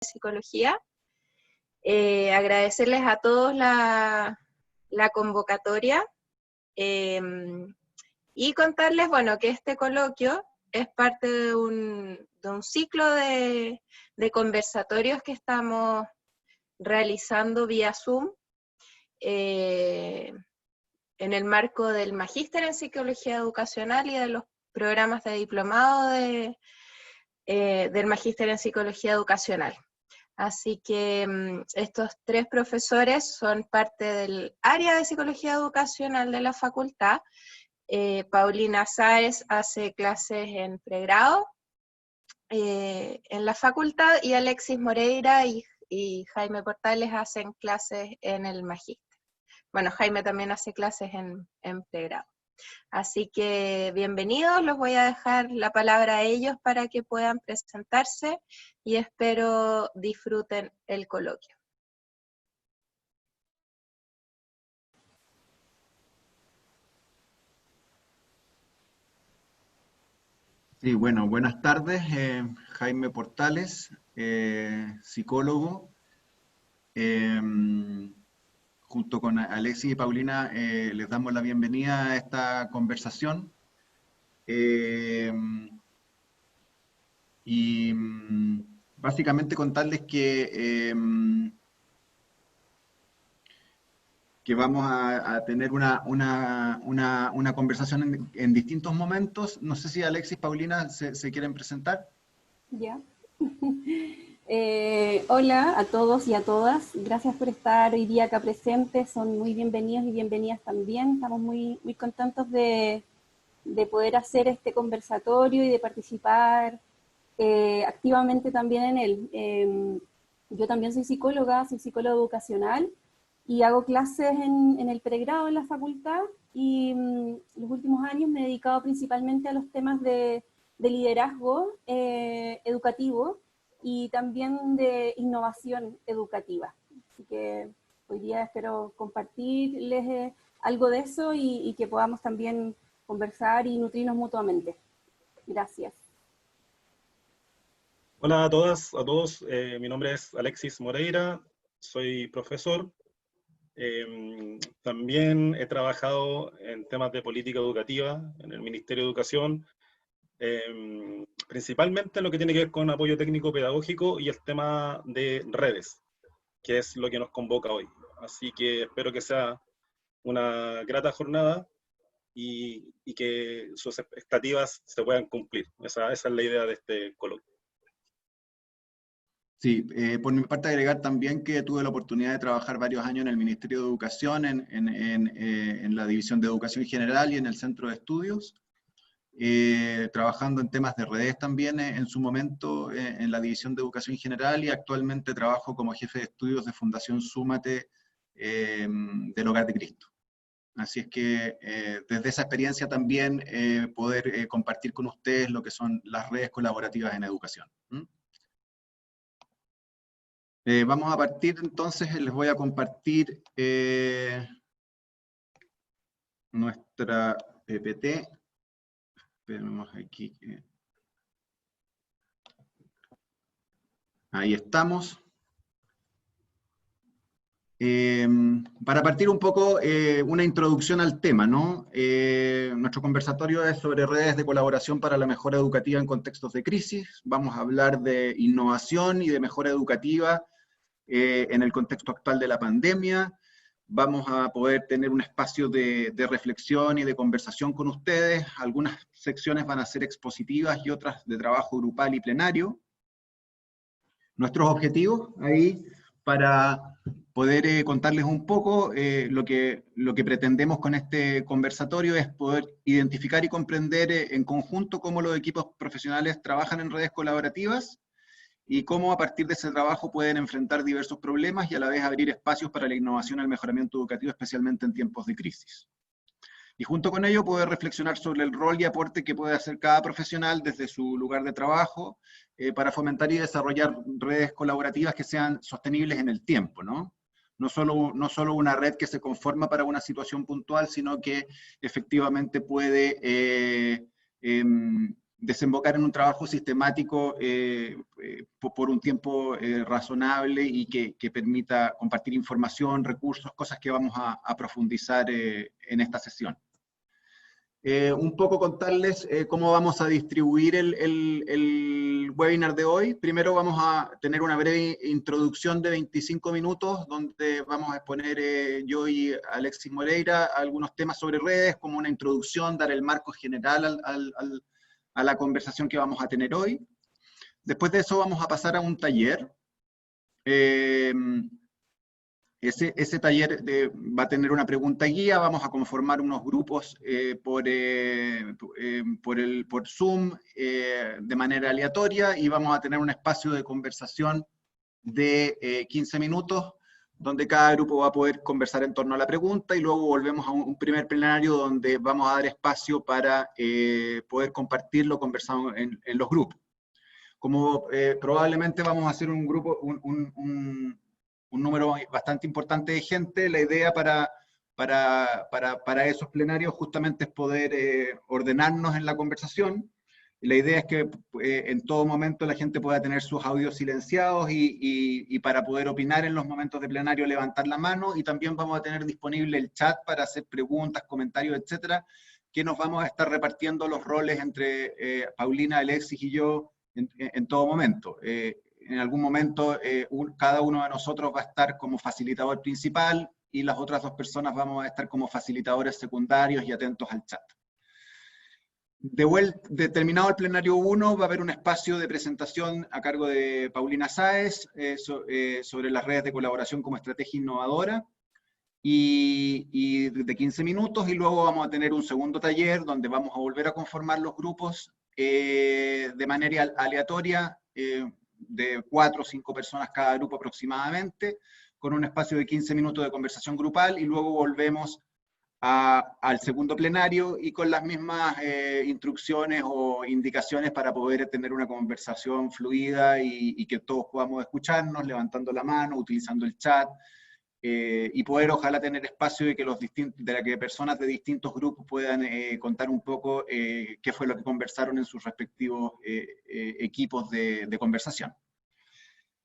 psicología. Agradecerles a todos la convocatoria y contarles, bueno, que este coloquio es parte de un ciclo de conversatorios que estamos realizando vía Zoom en el marco del Magíster en Psicología Educacional y de los programas de diplomado del Magíster en Psicología Educacional. Así que estos 3 profesores son parte del área de Psicología Educacional de la facultad. Paulina Sáez hace clases en pregrado en la facultad, y Alexis Moreira y Jaime Portales hacen clases en el magíster. Bueno, Jaime también hace clases en pregrado. Así que bienvenidos, los voy a dejar la palabra a ellos para que puedan presentarse y espero disfruten el coloquio. Sí, bueno, buenas tardes. Jaime Portales, psicólogo. Junto con Alexis y Paulina les damos la bienvenida a esta conversación. Básicamente contarles que vamos a tener una conversación en distintos momentos. No sé si Alexis y Paulina se quieren presentar. Ya. Hola a todos y a todas. Gracias por estar hoy día acá presentes. Son muy bienvenidos y bienvenidas también. Estamos muy contentos de poder hacer este conversatorio y de participar activamente también en él. Yo también soy psicóloga educacional, y hago clases en el pregrado en la facultad, y los últimos años me he dedicado principalmente a los temas de liderazgo educativo y también de innovación educativa. Así que hoy día espero compartirles algo de eso y que podamos también conversar y nutrirnos mutuamente. Gracias. Hola a todas, a todos. Mi nombre es Alexis Moreira, soy profesor. También he trabajado en temas de política educativa en el Ministerio de Educación, principalmente en lo que tiene que ver con apoyo técnico pedagógico y el tema de redes, que es lo que nos convoca hoy. Así que espero que sea una grata jornada y que sus expectativas se puedan cumplir. Esa es la idea de este coloquio. Sí, por mi parte agregar también que tuve la oportunidad de trabajar varios años en el Ministerio de Educación, en la División de Educación General y en el Centro de Estudios, trabajando en temas de redes también en su momento en la División de Educación General, y actualmente trabajo como jefe de estudios de Fundación Súmate del Hogar de Cristo. Así es que desde esa experiencia también poder compartir con ustedes lo que son las redes colaborativas en educación. Vamos a partir entonces, les voy a compartir nuestra PPT. Esperemos aquí. Ahí estamos. Para partir un poco, una introducción al tema, ¿no? Nuestro conversatorio es sobre redes de colaboración para la mejora educativa en contextos de crisis. Vamos a hablar de innovación y de mejora educativa en el contexto actual de la pandemia. Vamos a poder tener un espacio de reflexión y de conversación con ustedes. Algunas secciones van a ser expositivas y otras de trabajo grupal y plenario. Nuestros objetivos ahí, para poder contarles un poco, lo que pretendemos con este conversatorio es poder identificar y comprender en conjunto cómo los equipos profesionales trabajan en redes colaborativas y cómo a partir de ese trabajo pueden enfrentar diversos problemas y a la vez abrir espacios para la innovación y el mejoramiento educativo, especialmente en tiempos de crisis. Y junto con ello poder reflexionar sobre el rol y aporte que puede hacer cada profesional desde su lugar de trabajo para fomentar y desarrollar redes colaborativas que sean sostenibles en el tiempo, ¿no? No solo una red que se conforma para una situación puntual, sino que efectivamente puede desembocar en un trabajo sistemático por un tiempo razonable y que permita compartir información, recursos, cosas que vamos a profundizar en esta sesión. Un poco contarles cómo vamos a distribuir el webinar de hoy. Primero vamos a tener una breve introducción de 25 minutos, donde vamos a exponer yo y Alexis Moreira algunos temas sobre redes, como una introducción, dar el marco general a la conversación que vamos a tener hoy. Después de eso vamos a pasar a un taller. Ese taller va a tener una pregunta guía, vamos a conformar unos grupos por Zoom de manera aleatoria, y vamos a tener un espacio de conversación de 15 minutos, donde cada grupo va a poder conversar en torno a la pregunta, y luego volvemos a un primer plenario donde vamos a dar espacio para poder compartir lo conversado en los grupos. Como probablemente vamos a hacer un grupo, un número bastante importante de gente, la idea para esos plenarios justamente es poder ordenarnos en la conversación. La idea es que en todo momento la gente pueda tener sus audios silenciados y para poder opinar en los momentos de plenario levantar la mano, y también vamos a tener disponible el chat para hacer preguntas, comentarios, etcétera, que nos vamos a estar repartiendo los roles entre Paulina, Alexis y yo en todo momento. En algún momento cada uno de nosotros va a estar como facilitador principal y las otras dos personas vamos a estar como facilitadores secundarios y atentos al chat. Terminado el plenario 1, va a haber un espacio de presentación a cargo de Paulina Sáez sobre las redes de colaboración como estrategia innovadora, y de 15 minutos, y luego vamos a tener un segundo taller donde vamos a volver a conformar los grupos de manera aleatoria, de 4 o 5 personas cada grupo aproximadamente, con un espacio de 15 minutos de conversación grupal, y luego volvemos al segundo plenario y con las mismas instrucciones o indicaciones para poder tener una conversación fluida y que todos podamos escucharnos, levantando la mano, utilizando el chat, y poder ojalá tener espacio de que personas de distintos grupos puedan contar un poco qué fue lo que conversaron en sus respectivos equipos de conversación.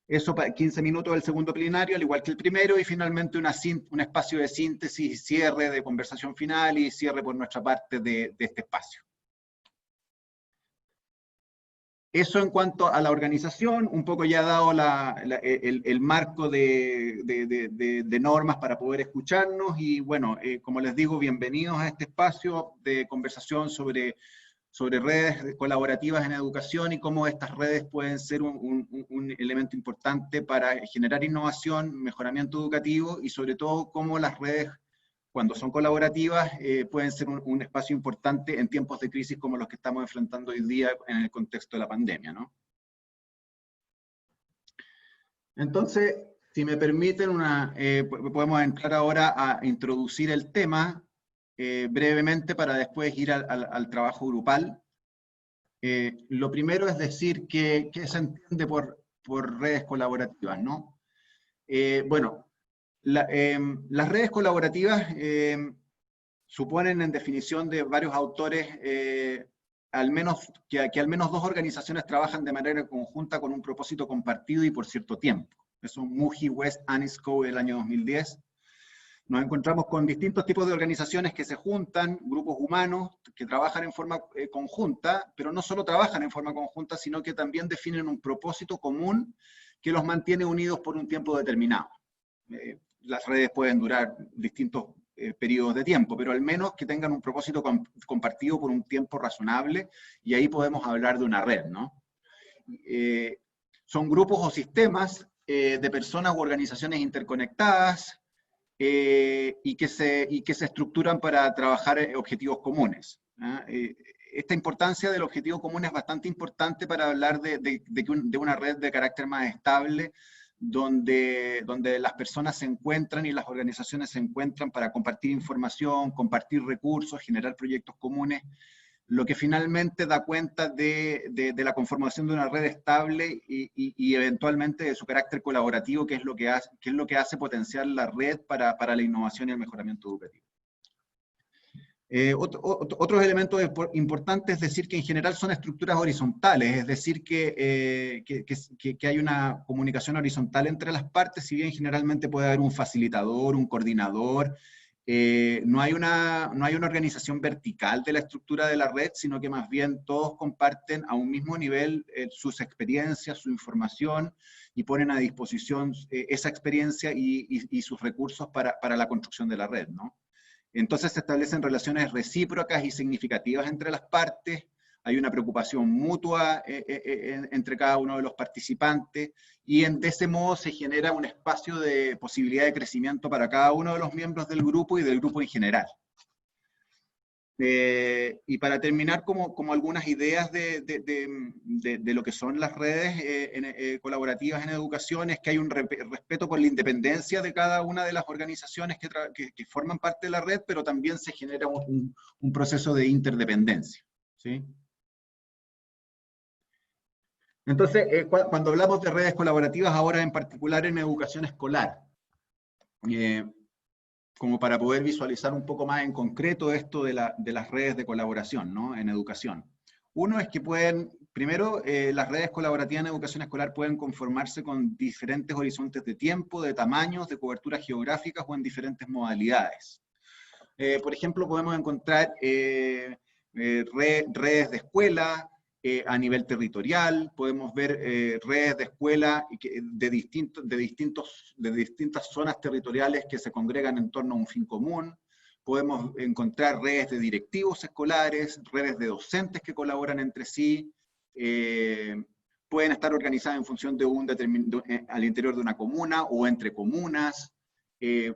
Eso para 15 minutos del segundo plenario, al igual que el primero, y finalmente un espacio de síntesis, cierre de conversación final y cierre por nuestra parte de este espacio. Eso en cuanto a la organización, un poco ya dado el marco de normas para poder escucharnos, y bueno, como les digo, bienvenidos a este espacio de conversación sobre redes colaborativas en educación y cómo estas redes pueden ser un elemento importante para generar innovación, mejoramiento educativo, y sobre todo cómo las redes, cuando son colaborativas, pueden ser un espacio importante en tiempos de crisis como los que estamos enfrentando hoy día en el contexto de la pandemia, ¿no? Entonces, si me permiten, podemos entrar ahora a introducir el tema brevemente para después ir al trabajo grupal. Lo primero es decir qué se entiende por redes colaborativas, ¿no? Bueno, las redes colaborativas suponen, en definición de varios autores, que al menos dos organizaciones trabajan de manera conjunta con un propósito compartido y por cierto tiempo. Eso es Muji, West, Anisco del año 2010. Nos encontramos con distintos tipos de organizaciones que se juntan, grupos humanos que trabajan en forma conjunta, pero no solo trabajan en forma conjunta, sino que también definen un propósito común que los mantiene unidos por un tiempo determinado. Las redes pueden durar distintos periodos de tiempo, pero al menos que tengan un propósito compartido por un tiempo razonable, y ahí podemos hablar de una red, ¿no? Son grupos o sistemas de personas u organizaciones interconectadas y que se estructuran para trabajar objetivos comunes. Esta importancia del objetivo común es bastante importante para hablar de una red de carácter más estable, donde las personas se encuentran y las organizaciones se encuentran para compartir información, compartir recursos, generar proyectos comunes, lo que finalmente da cuenta de la conformación de una red estable y eventualmente de su carácter colaborativo, que es lo que hace potenciar la red para la innovación y el mejoramiento educativo. Otros elementos importantes es decir que en general son estructuras horizontales, es decir que hay una comunicación horizontal entre las partes, si bien generalmente puede haber un facilitador, un coordinador, no hay una organización vertical de la estructura de la red, sino que más bien todos comparten a un mismo nivel sus experiencias, su información, y ponen a disposición esa experiencia y sus recursos para la construcción de la red, ¿no? Entonces se establecen relaciones recíprocas y significativas entre las partes, hay una preocupación mutua entre cada uno de los participantes, y de ese modo se genera un espacio de posibilidad de crecimiento para cada uno de los miembros del grupo y del grupo en general. Y para terminar, como algunas ideas de lo que son las redes colaborativas en educación, es que hay un respeto por la independencia de cada una de las organizaciones que forman parte de la red, pero también se genera un proceso de interdependencia, ¿sí? Entonces, cuando hablamos de redes colaborativas, ahora en particular en educación escolar, como para poder visualizar un poco más en concreto esto de las redes de colaboración, ¿no?, en educación. Uno es que primero, las redes colaborativas en educación escolar pueden conformarse con diferentes horizontes de tiempo, de tamaños, de coberturas geográficas o en diferentes modalidades. Por ejemplo, podemos encontrar redes de escuela a nivel territorial, podemos ver redes de escuela de distintas zonas territoriales que se congregan en torno a un fin común, podemos encontrar redes de directivos escolares, redes de docentes que colaboran entre sí, pueden estar organizadas en función de al interior de una comuna o entre comunas,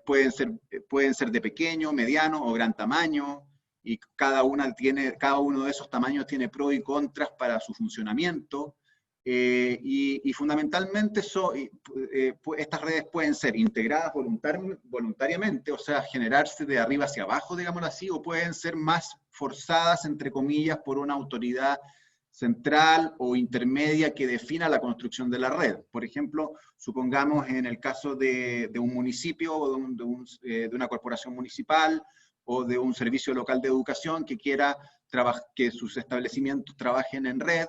pueden ser de pequeño, mediano o gran tamaño, y cada uno de esos tamaños tiene pros y contras para su funcionamiento, y fundamentalmente estas redes pueden ser integradas voluntariamente, o sea, generarse de arriba hacia abajo, digámoslo así, o pueden ser más forzadas, entre comillas, por una autoridad central o intermedia que defina la construcción de la red. Por ejemplo, supongamos en el caso de un municipio o de una corporación municipal o de un servicio local de educación que quiera que sus establecimientos trabajen en red,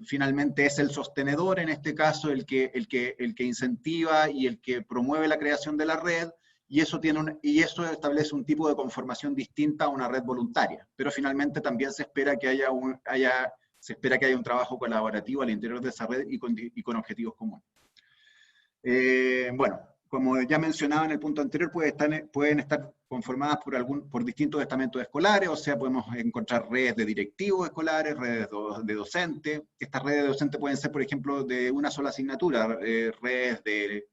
finalmente es el sostenedor, en este caso, el que incentiva y el que promueve la creación de la red, y eso establece un tipo de conformación distinta a una red voluntaria. Pero finalmente también se espera que haya un trabajo colaborativo al interior de esa red y con objetivos comunes. Bueno, como ya mencionaba en el punto anterior, pueden estar conformadas por distintos estamentos escolares, o sea, podemos encontrar redes de directivos escolares, redes de docentes. Estas redes de docentes pueden ser, por ejemplo, de una sola asignatura, redes de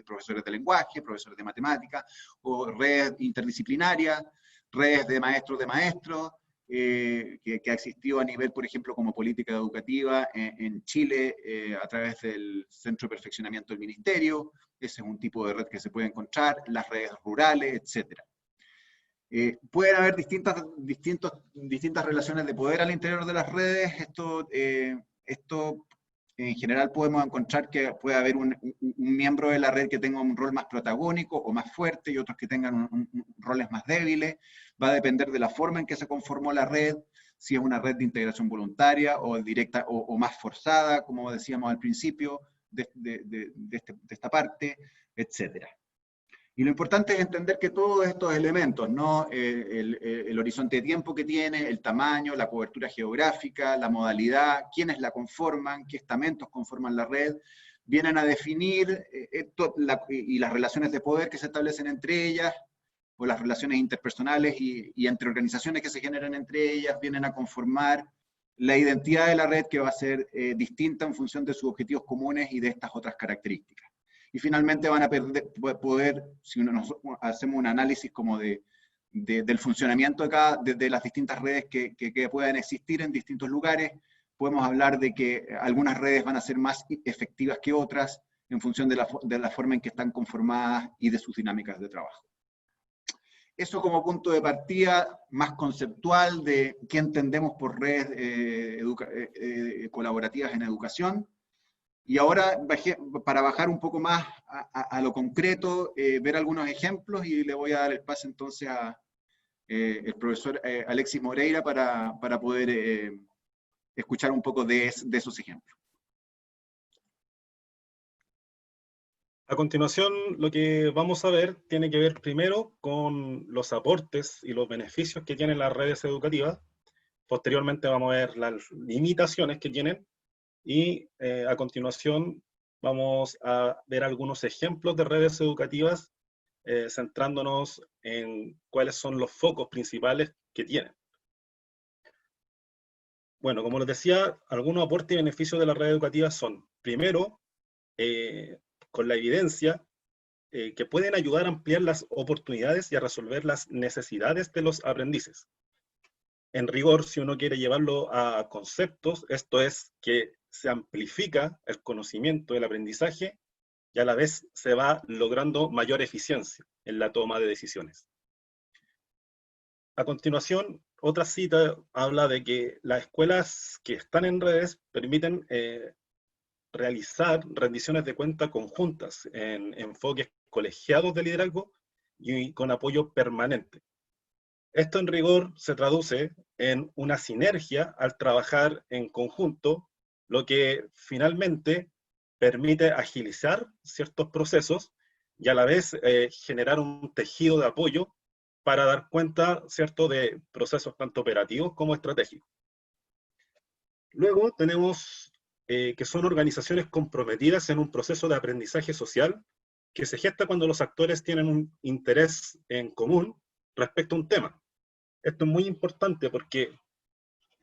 profesores de lenguaje, profesores de matemáticas, o redes interdisciplinarias, redes de maestros, que ha existido a nivel, por ejemplo, como política educativa en Chile, a través del Centro de Perfeccionamiento del Ministerio. Ese es un tipo de red que se puede encontrar, las redes rurales, etc. Pueden haber distintas relaciones de poder al interior de las redes. Esto en general podemos encontrar que puede haber un miembro de la red que tenga un rol más protagónico o más fuerte y otros que tengan roles más débiles. Va a depender de la forma en que se conformó la red, si es una red de integración voluntaria o directa o más forzada, como decíamos al principio de esta parte, etc. Y lo importante es entender que todos estos elementos, ¿no?, el horizonte de tiempo que tiene, el tamaño, la cobertura geográfica, la modalidad, quiénes la conforman, qué estamentos conforman la red, vienen a definir y las relaciones de poder que se establecen entre ellas, o las relaciones interpersonales y entre organizaciones que se generan entre ellas, vienen a conformar la identidad de la red, que va a ser distinta en función de sus objetivos comunes y de estas otras características. Y finalmente van a poder, si hacemos un análisis como del funcionamiento de las distintas redes que puedan existir en distintos lugares, podemos hablar de que algunas redes van a ser más efectivas que otras en función de la forma en que están conformadas y de sus dinámicas de trabajo. Eso como punto de partida más conceptual de qué entendemos por redes colaborativas en educación. Y ahora, para bajar un poco más a lo concreto, ver algunos ejemplos, y le voy a dar el pase entonces el profesor Alexis Moreira para poder escuchar un poco de esos ejemplos. A continuación, lo que vamos a ver tiene que ver primero con los aportes y los beneficios que tienen las redes educativas. Posteriormente vamos a ver las limitaciones que tienen y a continuación vamos a ver algunos ejemplos de redes educativas centrándonos en cuáles son los focos principales que tienen. Bueno, como les decía, algunos aportes y beneficios de las redes educativas son, primero, con la evidencia, que pueden ayudar a ampliar las oportunidades y a resolver las necesidades de los aprendices. En rigor, si uno quiere llevarlo a conceptos, esto es que se amplifica el conocimiento del aprendizaje y a la vez se va logrando mayor eficiencia en la toma de decisiones. A continuación, otra cita habla de que las escuelas que están en redes permiten realizar rendiciones de cuenta conjuntas en enfoques colegiados de liderazgo y con apoyo permanente. Esto en rigor se traduce en una sinergia al trabajar en conjunto, lo que finalmente permite agilizar ciertos procesos y a la vez generar un tejido de apoyo para dar cuenta, ¿cierto?, de procesos tanto operativos como estratégicos. Luego tenemos que son organizaciones comprometidas en un proceso de aprendizaje social que se gesta cuando los actores tienen un interés en común respecto a un tema. Esto es muy importante porque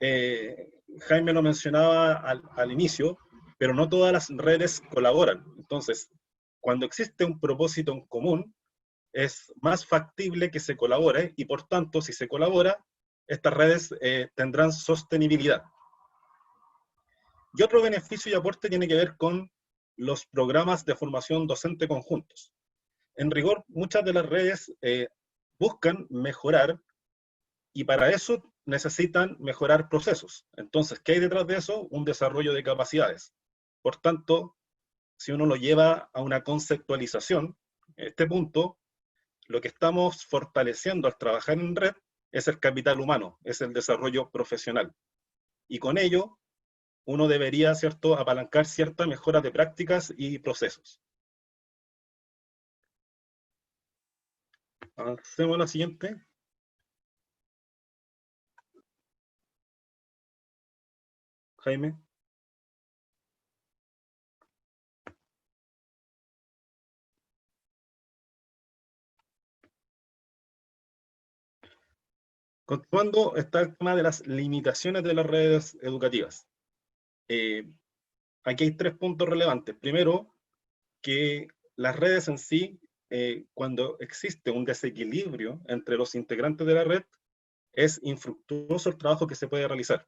Jaime lo mencionaba al inicio, pero no todas las redes colaboran. Entonces, cuando existe un propósito en común, es más factible que se colabore y por tanto, si se colabora, estas redes tendrán sostenibilidad. Y otro beneficio y aporte tiene que ver con los programas de formación docente conjuntos. En rigor, muchas de las redes buscan mejorar y para eso necesitan mejorar procesos. Entonces, ¿qué hay detrás de eso? Un desarrollo de capacidades. Por tanto, si uno lo lleva a una conceptualización, este punto, lo que estamos fortaleciendo al trabajar en red es el capital humano, es el desarrollo profesional. Y con ello, uno debería, ¿cierto?, apalancar ciertas mejoras de prácticas y procesos. Avancemos a la siguiente. Jaime. Continuando está el tema de las limitaciones de las redes educativas. Aquí hay 3 puntos relevantes. Primero, que las redes en sí, cuando existe un desequilibrio entre los integrantes de la red, es infructuoso el trabajo que se puede realizar.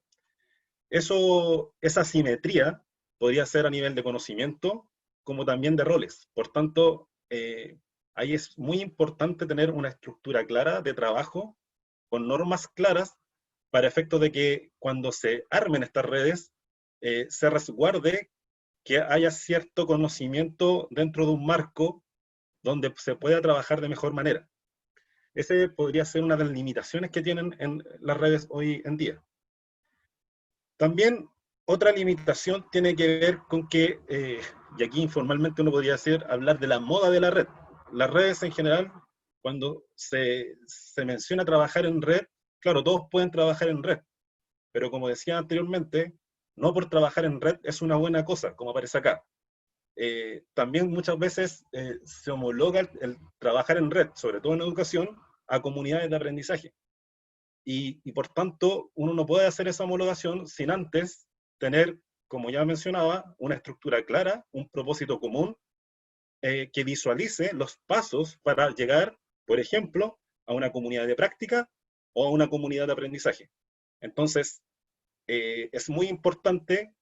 Esa simetría podría ser a nivel de conocimiento, como también de roles. Por tanto, ahí es muy importante tener una estructura clara de trabajo, con normas claras, para efecto de que cuando se armen estas redes, se resguarde que haya cierto conocimiento dentro de un marco donde se pueda trabajar de mejor manera. Ese podría ser una de las limitaciones que tienen en las redes hoy en día. También otra limitación tiene que ver con que, y aquí informalmente uno podría hablar de la moda de la red. Las redes en general, cuando se menciona trabajar en red, claro, todos pueden trabajar en red, pero como decía anteriormente, no por trabajar en red es una buena cosa, como aparece acá. También muchas veces se homologa el trabajar en red, sobre todo en educación, a comunidades de aprendizaje. Y por tanto, uno no puede hacer esa homologación sin antes tener, como ya mencionaba, una estructura clara, un propósito común, que visualice los pasos para llegar, por ejemplo, a una comunidad de práctica o a una comunidad de aprendizaje. Entonces, es muy importante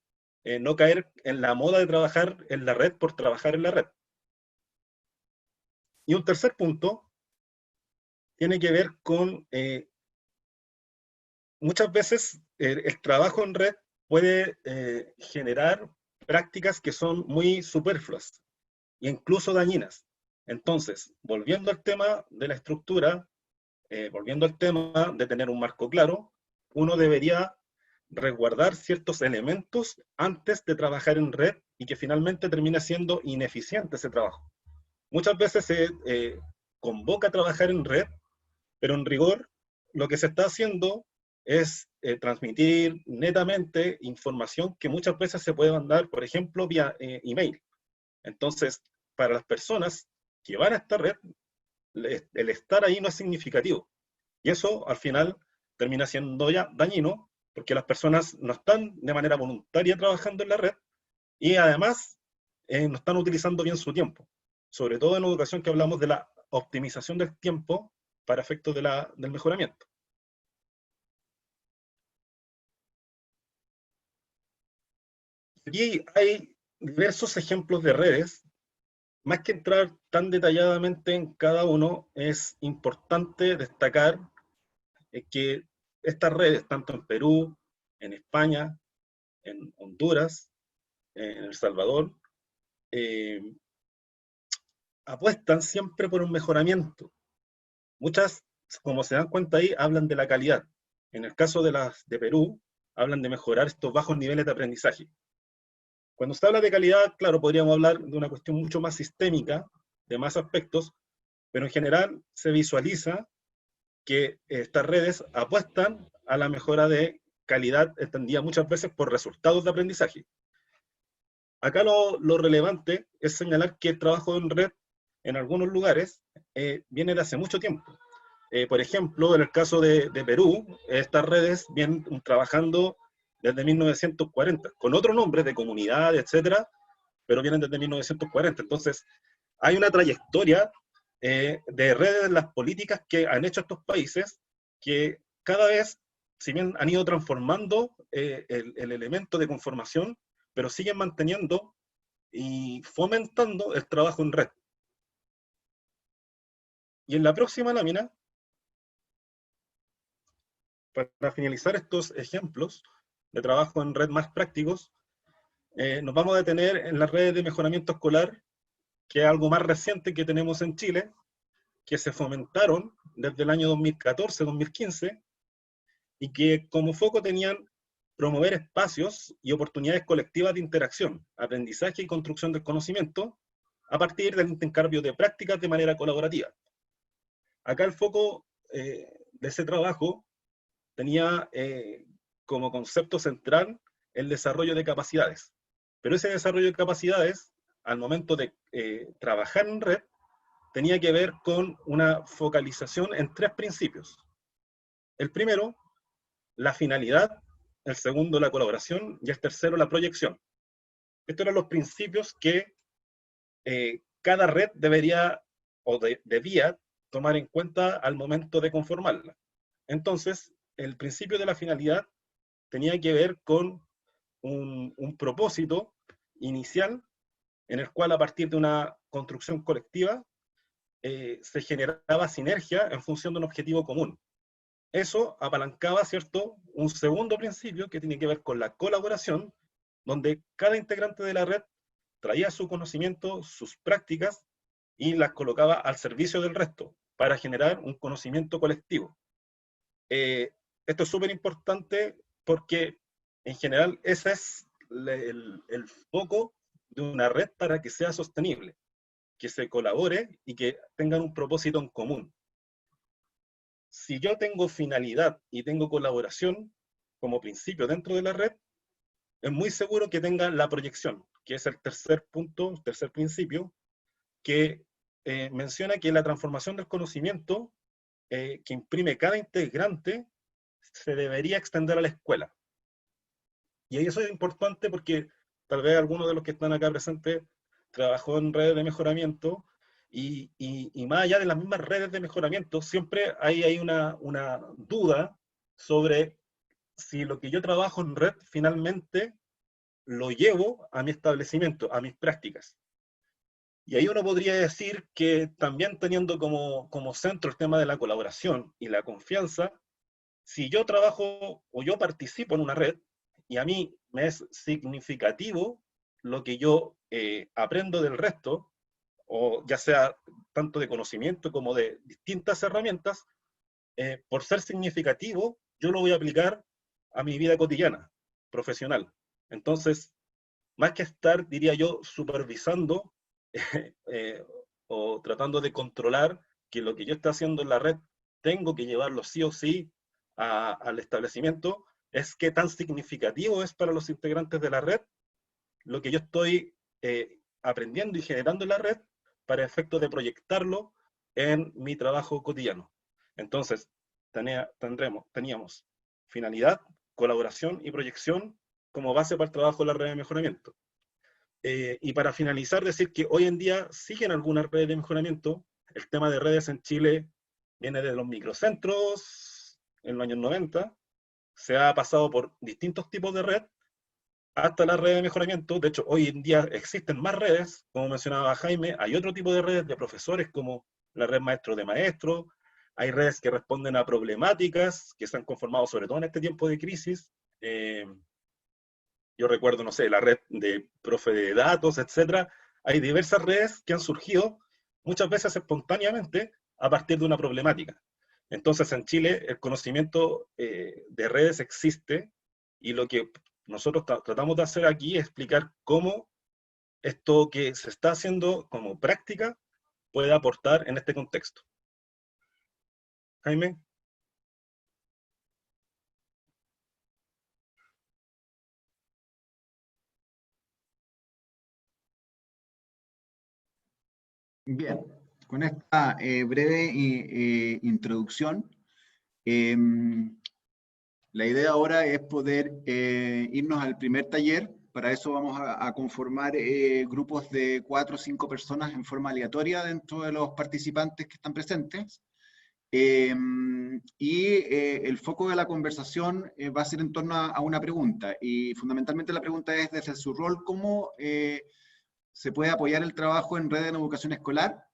no caer en la moda de trabajar en la red por trabajar en la red. Y un tercer punto tiene que ver con muchas veces el trabajo en red puede generar prácticas que son muy superfluas e incluso dañinas. Entonces, volviendo al tema de la estructura, volviendo al tema de tener un marco claro, uno debería resguardar ciertos elementos antes de trabajar en red y que finalmente termina siendo ineficiente ese trabajo. Muchas veces se convoca a trabajar en red, pero en rigor lo que se está haciendo es transmitir netamente información que muchas veces se puede mandar, por ejemplo, vía email. Entonces, para las personas que van a esta red, el estar ahí no es significativo. Y eso, al final, termina siendo ya dañino, porque las personas no están de manera voluntaria trabajando en la red y además no están utilizando bien su tiempo. Sobre todo en educación, que hablamos de la optimización del tiempo para efectos del mejoramiento. Aquí hay diversos ejemplos de redes. Más que entrar tan detalladamente en cada uno, es importante destacar que estas redes, tanto en Perú, en España, en Honduras, en El Salvador, eh, apuestan siempre por un mejoramiento. Muchas, como se dan cuenta ahí, hablan de la calidad. En el caso de las de Perú, hablan de mejorar estos bajos niveles de aprendizaje. Cuando se habla de calidad, claro, podríamos hablar de una cuestión mucho más sistémica, de más aspectos, pero en general se visualiza que estas redes apuestan a la mejora de calidad, entendida muchas veces por resultados de aprendizaje. Acá lo relevante es señalar que el trabajo en red en algunos lugares viene de hace mucho tiempo. Por ejemplo, en el caso de Perú, estas redes vienen trabajando desde 1940, con otros nombres de comunidad, etcétera, pero vienen desde 1940. Entonces, hay una trayectoria de redes, las políticas que han hecho estos países, que cada vez, si bien han ido transformando el elemento de conformación, pero siguen manteniendo y fomentando el trabajo en red. Y en la próxima lámina, para finalizar estos ejemplos de trabajo en red más prácticos, nos vamos a detener en las redes de mejoramiento escolar, que es algo más reciente que tenemos en Chile, que se fomentaron desde el año 2014-2015 y que como foco tenían promover espacios y oportunidades colectivas de interacción, aprendizaje y construcción del conocimiento a partir del intercambio de prácticas de manera colaborativa. Acá el foco de ese trabajo tenía como concepto central el desarrollo de capacidades. Pero ese desarrollo de capacidades, al momento de trabajar en red, tenía que ver con una focalización en tres principios. El primero, la finalidad; el segundo, la colaboración; y el tercero, la proyección. Estos eran los principios que cada red debería o debía tomar en cuenta al momento de conformarla. Entonces, el principio de la finalidad tenía que ver con un propósito inicial en el cual, a partir de una construcción colectiva, se generaba sinergia en función de un objetivo común. Eso apalancaba, ¿cierto?, un segundo principio que tiene que ver con la colaboración, donde cada integrante de la red traía su conocimiento, sus prácticas, y las colocaba al servicio del resto, para generar un conocimiento colectivo. Esto es súper importante porque, en general, ese es el foco de una red para que sea sostenible, que se colabore y que tengan un propósito en común. Si yo tengo finalidad y tengo colaboración como principio dentro de la red, es muy seguro que tenga la proyección, que es el tercer punto, tercer principio, que menciona que la transformación del conocimiento que imprime cada integrante se debería extender a la escuela. Y eso es importante porque tal vez algunos de los que están acá presentes trabajó en redes de mejoramiento y más allá de las mismas redes de mejoramiento, siempre hay una duda sobre si lo que yo trabajo en red finalmente lo llevo a mi establecimiento, a mis prácticas. Y ahí uno podría decir que también teniendo como centro el tema de la colaboración y la confianza, si yo trabajo o yo participo en una red y a mí me es significativo lo que yo aprendo del resto, o ya sea tanto de conocimiento como de distintas herramientas, por ser significativo, yo lo voy a aplicar a mi vida cotidiana, profesional. Entonces, más que estar, diría yo, supervisando eh, o tratando de controlar que lo que yo estoy haciendo en la red tengo que llevarlo sí o sí al establecimiento, es qué tan significativo es para los integrantes de la red lo que yo estoy aprendiendo y generando en la red para efectos de proyectarlo en mi trabajo cotidiano. Entonces, teníamos finalidad, colaboración y proyección como base para el trabajo de la red de mejoramiento. Y para finalizar, decir que hoy en día siguen algunas redes de mejoramiento. El tema de redes en Chile viene de los microcentros en los años 90, se ha pasado por distintos tipos de red, hasta la red de mejoramiento. De hecho, hoy en día existen más redes, como mencionaba Jaime, hay otro tipo de redes de profesores como la red maestro de maestros, hay redes que responden a problemáticas que se han conformado sobre todo en este tiempo de crisis. Yo recuerdo, no sé, la red de profe de datos, etcétera. Hay diversas redes que han surgido muchas veces espontáneamente a partir de una problemática. Entonces, en Chile, el conocimiento de redes existe y lo que nosotros tratamos de hacer aquí es explicar cómo esto que se está haciendo como práctica puede aportar en este contexto. Jaime. Bien, con esta breve introducción, la idea ahora es poder irnos al primer taller. Para eso vamos a conformar grupos de 4 o 5 personas en forma aleatoria dentro de los participantes que están presentes. El foco de la conversación va a ser en torno a una pregunta. Y fundamentalmente la pregunta es, desde su rol, ¿cómo se puede apoyar el trabajo en red en educación escolar?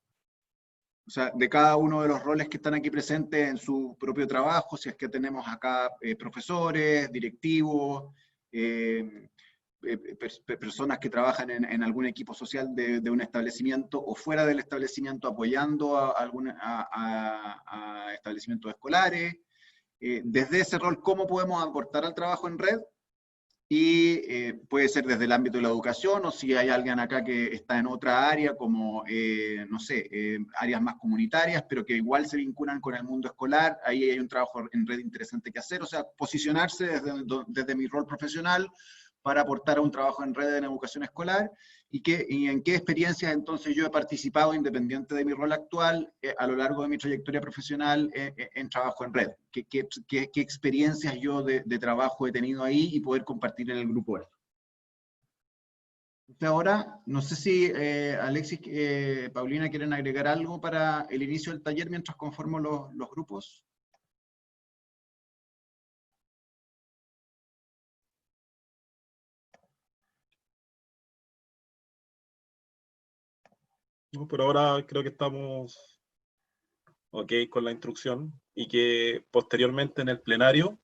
O sea, de cada uno de los roles que están aquí presentes en su propio trabajo, si es que tenemos acá profesores, directivos, personas que trabajan en algún equipo social de un establecimiento o fuera del establecimiento apoyando a establecimientos escolares. Desde ese rol, ¿cómo podemos aportar al trabajo en red? Y puede ser desde el ámbito de la educación, o si hay alguien acá que está en otra área, como, no sé, áreas más comunitarias, pero que igual se vinculan con el mundo escolar, ahí hay un trabajo en red interesante que hacer, o sea, posicionarse desde mi rol profesional para aportar a un trabajo en red en educación escolar, y en qué experiencias entonces yo he participado, independiente de mi rol actual, a lo largo de mi trayectoria profesional en trabajo en red. ¿Qué experiencias yo de trabajo he tenido ahí y poder compartir en el grupo esto? Ahora, no sé si Alexis, Paulina quieren agregar algo para el inicio del taller mientras conformo los grupos. No, por ahora creo que estamos ok con la instrucción y que posteriormente en el plenario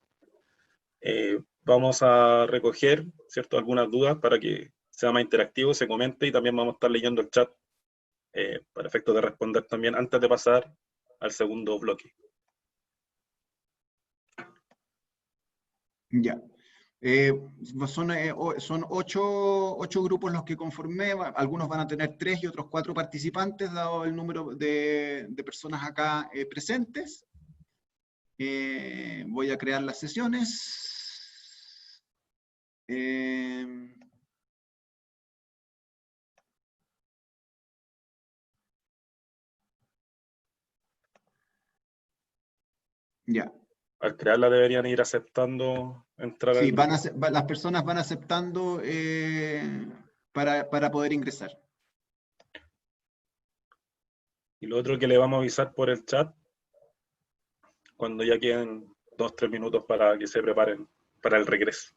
vamos a recoger, ¿cierto?, algunas dudas para que sea más interactivo, se comente y también vamos a estar leyendo el chat para efectos de responder también antes de pasar al segundo bloque. Ya. Son ocho grupos los que conformé, algunos van a tener 3 y otros 4 participantes, dado el número de personas acá presentes. Voy a crear las sesiones. Ya. Al crearla deberían ir aceptando entrar al Sí, grupo. las personas van aceptando para poder ingresar. Y lo otro que le vamos a avisar por el chat, cuando ya queden 2-3 minutos para que se preparen para el regreso.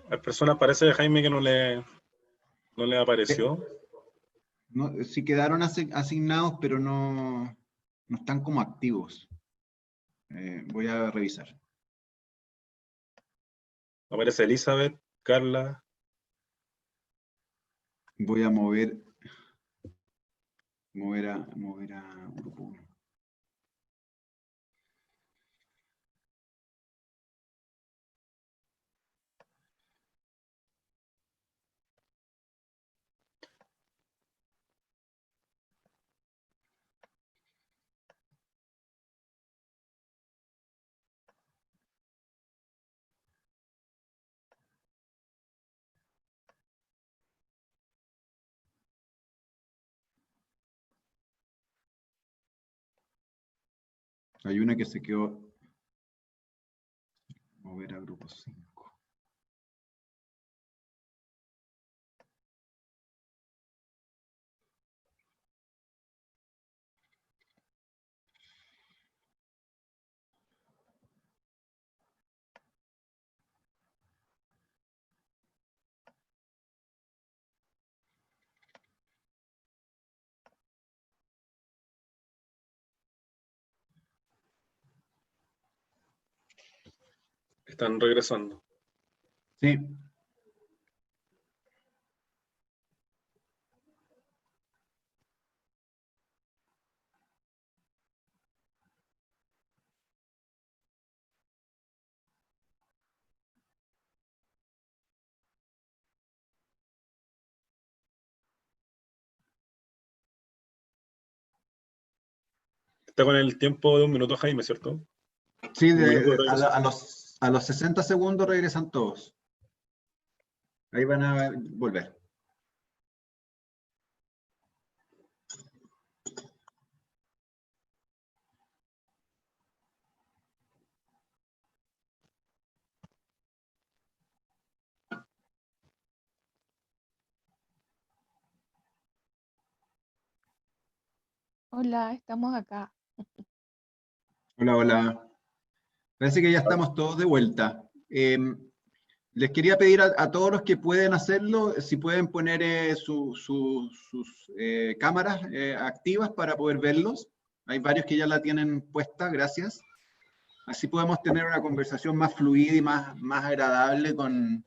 Hay personas, parece, Jaime, que no le apareció. No, sí quedaron asignados, pero no están como activos. Voy a revisar. Aparece Elizabeth, Carla. Voy a mover a grupo 1. Hay una que se quedó. Mover a grupo 5. Están regresando. Sí. Está con el tiempo de 1 minuto, Jaime, ¿cierto? Sí, 1 minuto de regreso. a los 60 segundos regresan todos. Ahí van a volver. Hola, estamos acá. Hola, hola. Parece que ya estamos todos de vuelta. Les quería pedir a todos los que pueden hacerlo, si pueden poner sus cámaras activas para poder verlos. Hay varios que ya la tienen puesta, gracias. Así podemos tener una conversación más fluida y más agradable con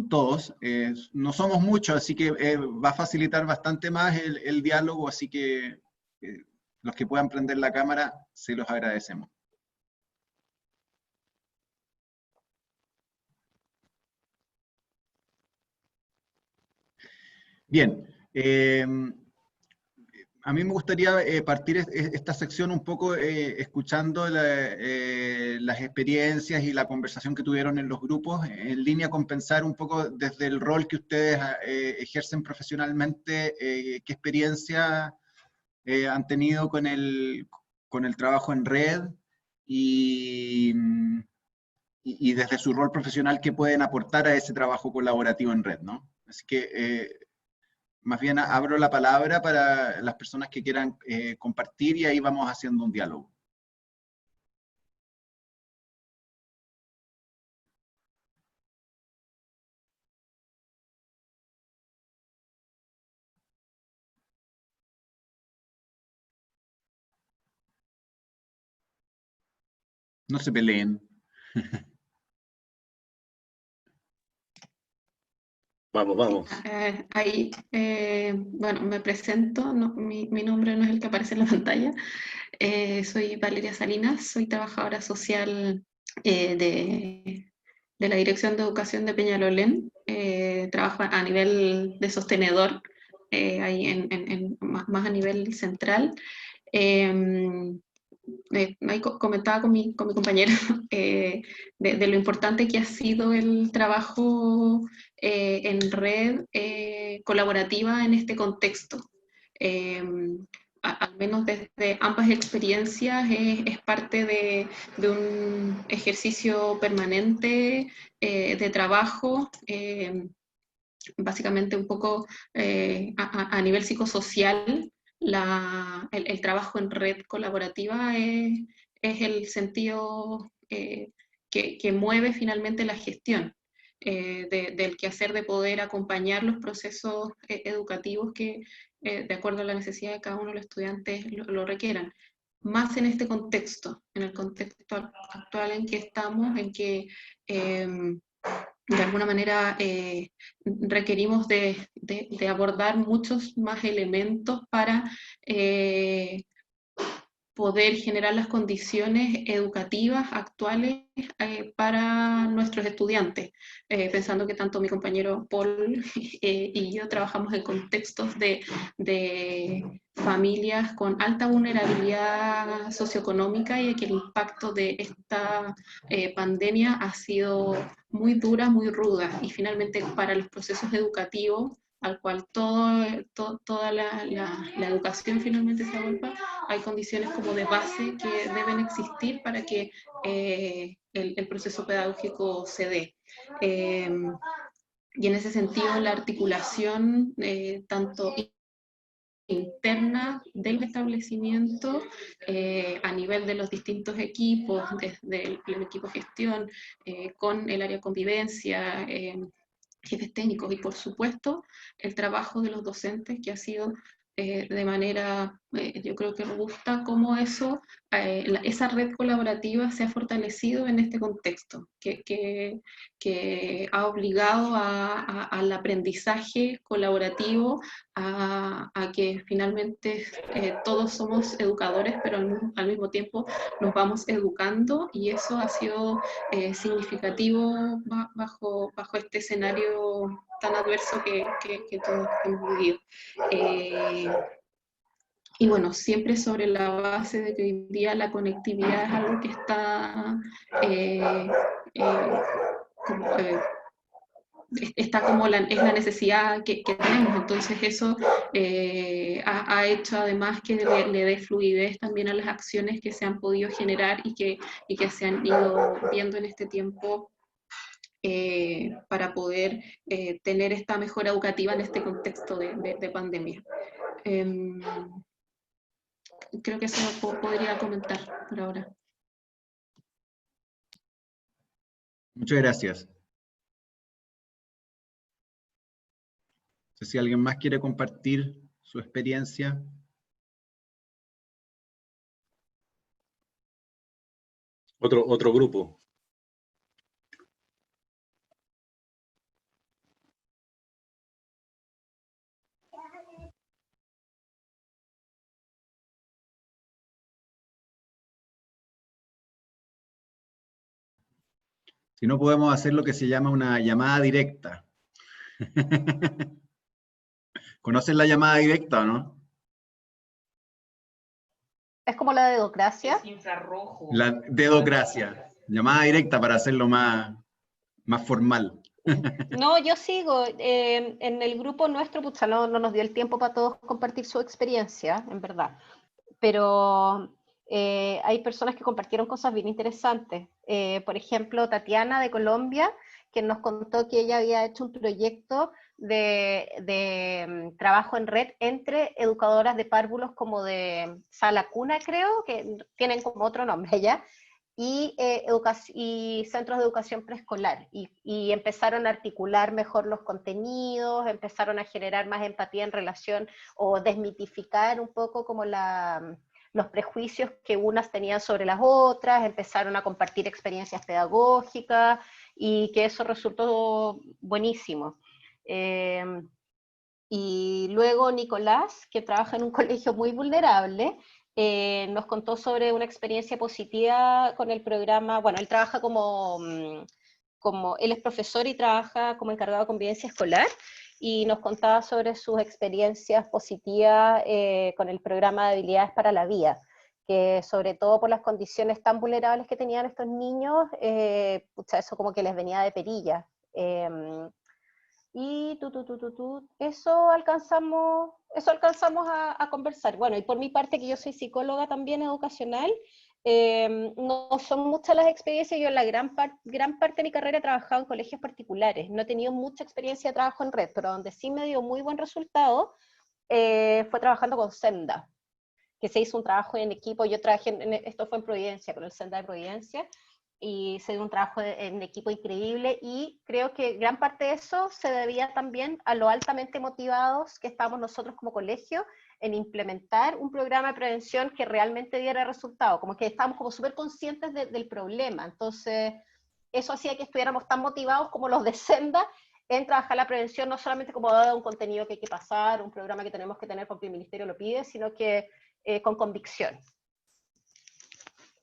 todos. No somos muchos, así que va a facilitar bastante más el diálogo, así que los que puedan prender la cámara, se los agradecemos. Bien, a mí me gustaría partir esta sección un poco escuchando las experiencias y la conversación que tuvieron en los grupos, en línea con pensar un poco desde el rol que ustedes ejercen profesionalmente, qué experiencia han tenido con el trabajo en red y desde su rol profesional qué pueden aportar a ese trabajo colaborativo en red, ¿no? Así que más bien abro la palabra para las personas que quieran compartir y ahí vamos haciendo un diálogo. No se peleen. Vamos. Ahí, bueno, me presento, mi nombre no es el que aparece en la pantalla. Soy Valeria Salinas, soy trabajadora social de la Dirección de Educación de Peñalolén. Trabajo a nivel de sostenedor, ahí más a nivel central. Ahí comentaba con mi compañero de lo importante que ha sido el trabajo en red colaborativa en este contexto. Al menos desde ambas experiencias es parte de un ejercicio permanente de trabajo, básicamente un poco a nivel psicosocial. El trabajo en red colaborativa es el sentido que mueve finalmente la gestión. del quehacer de poder acompañar los procesos educativos que, de acuerdo a la necesidad de cada uno de los estudiantes, lo requieran. Más en este contexto, en el contexto actual en que estamos, en que de alguna manera requerimos de abordar muchos más elementos para poder generar las condiciones educativas actuales para nuestros estudiantes, pensando que tanto mi compañero Paul y yo trabajamos en contextos de familias con alta vulnerabilidad socioeconómica y que el impacto de esta pandemia ha sido muy dura, muy ruda, y finalmente para los procesos educativos al cual toda la educación finalmente se agolpa, hay condiciones como de base que deben existir para que el proceso pedagógico se dé. Y en ese sentido, la articulación tanto interna del establecimiento a nivel de los distintos equipos, desde el equipo gestión, con el área convivencia, jefes técnicos y por supuesto el trabajo de los docentes que ha sido de manera yo creo que robusta, cómo eso, esa red colaborativa se ha fortalecido en este contexto, que ha obligado al aprendizaje colaborativo, a que finalmente todos somos educadores, pero al mismo tiempo nos vamos educando, y eso ha sido significativo bajo este escenario tan adverso que todos hemos vivido. Y bueno, siempre sobre la base de que hoy día la conectividad es algo que está está como es la necesidad que tenemos, entonces eso ha hecho además que le dé fluidez también a las acciones que se han podido generar y que se han ido viendo en este tiempo para poder tener esta mejora educativa en este contexto de pandemia. Creo que eso podría comentar por ahora. Muchas gracias. No sé si alguien más quiere compartir su experiencia. Otro grupo. Si no, podemos hacer lo que se llama una llamada directa. ¿Conocen la llamada directa o no? Es como la dedocracia. Infrarrojo. La dedocracia. Llamada directa para hacerlo más formal. No, yo sigo. En el grupo nuestro, pucha, no nos dio el tiempo para todos compartir su experiencia, en verdad. Pero hay personas que compartieron cosas bien interesantes. Por ejemplo, Tatiana de Colombia, que nos contó que ella había hecho un proyecto de trabajo en red entre educadoras de párvulos como de sala cuna, creo, que tienen como otro nombre ya, y centros de educación preescolar, y empezaron a articular mejor los contenidos, empezaron a generar más empatía en relación, o desmitificar un poco como los prejuicios que unas tenían sobre las otras, empezaron a compartir experiencias pedagógicas, y que eso resultó buenísimo. Y luego Nicolás, que trabaja en un colegio muy vulnerable, nos contó sobre una experiencia positiva con el programa. Bueno, él trabaja él es profesor y trabaja como encargado de convivencia escolar, y nos contaba sobre sus experiencias positivas con el programa de habilidades para la vida, que sobre todo por las condiciones tan vulnerables que tenían estos niños, eso como que les venía de perilla. Y eso alcanzamos a conversar. Bueno, y por mi parte, que yo soy psicóloga también educacional, no son muchas las experiencias. Yo la gran parte de mi carrera he trabajado en colegios particulares, no he tenido mucha experiencia de trabajo en red, pero donde sí me dio muy buen resultado fue trabajando con Senda, que se hizo un trabajo en equipo. Yo trabajé, esto fue en Providencia, con el Senda de Providencia, y se dio un trabajo en equipo increíble, y creo que gran parte de eso se debía también a lo altamente motivados que estábamos nosotros como colegio en implementar un programa de prevención que realmente diera resultado, como que estábamos como súper conscientes del problema. Entonces eso hacía que estuviéramos tan motivados como los de Senda en trabajar la prevención, no solamente como un contenido que hay que pasar, un programa que tenemos que tener porque el ministerio lo pide, sino que con convicción.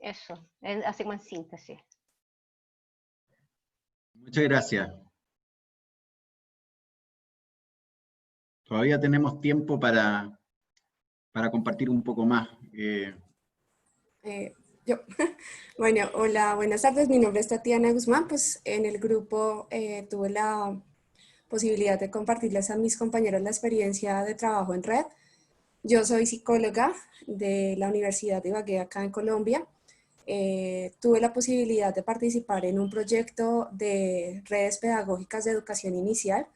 Eso, así como en síntesis. Muchas gracias. Todavía tenemos tiempo para compartir un poco más. Yo. Bueno, hola, buenas tardes. Mi nombre es Tatiana Guzmán. Pues en el grupo tuve la posibilidad de compartirles a mis compañeros la experiencia de trabajo en red. Yo soy psicóloga de la Universidad de Ibagué, acá en Colombia. Tuve la posibilidad de participar en un proyecto de redes pedagógicas de educación inicial,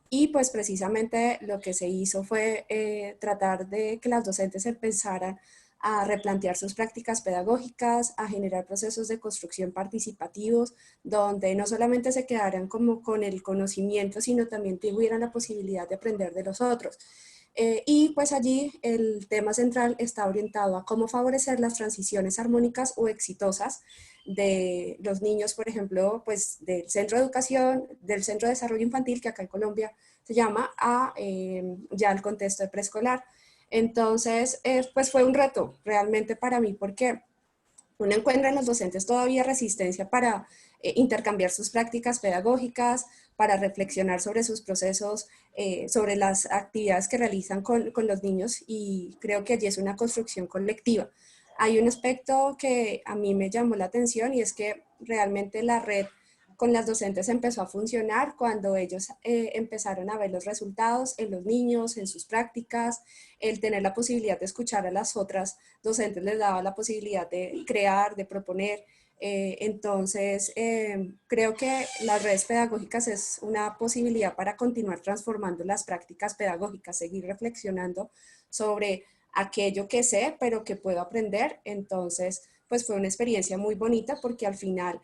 y pues precisamente lo que se hizo fue tratar de que las docentes empezaran a replantear sus prácticas pedagógicas, a generar procesos de construcción participativos, donde no solamente se quedaran como con el conocimiento, sino también tuvieran la posibilidad de aprender de los otros. Y pues allí el tema central está orientado a cómo favorecer las transiciones armónicas o exitosas de los niños, por ejemplo, pues del centro de educación, del centro de desarrollo infantil, que acá en Colombia se llama, a ya el contexto de preescolar. Entonces, pues fue un reto realmente para mí, porque uno encuentra en los docentes todavía resistencia para intercambiar sus prácticas pedagógicas, para reflexionar sobre sus procesos, sobre las actividades que realizan con los niños, y creo que allí es una construcción colectiva. Hay un aspecto que a mí me llamó la atención, y es que realmente la red con las docentes empezó a funcionar cuando ellos empezaron a ver los resultados en los niños, en sus prácticas, el tener la posibilidad de escuchar a las otras docentes les daba la posibilidad de crear, de proponer. Entonces, creo que las redes pedagógicas es una posibilidad para continuar transformando las prácticas pedagógicas, seguir reflexionando sobre aquello que sé, pero que puedo aprender. Entonces, pues fue una experiencia muy bonita, porque al final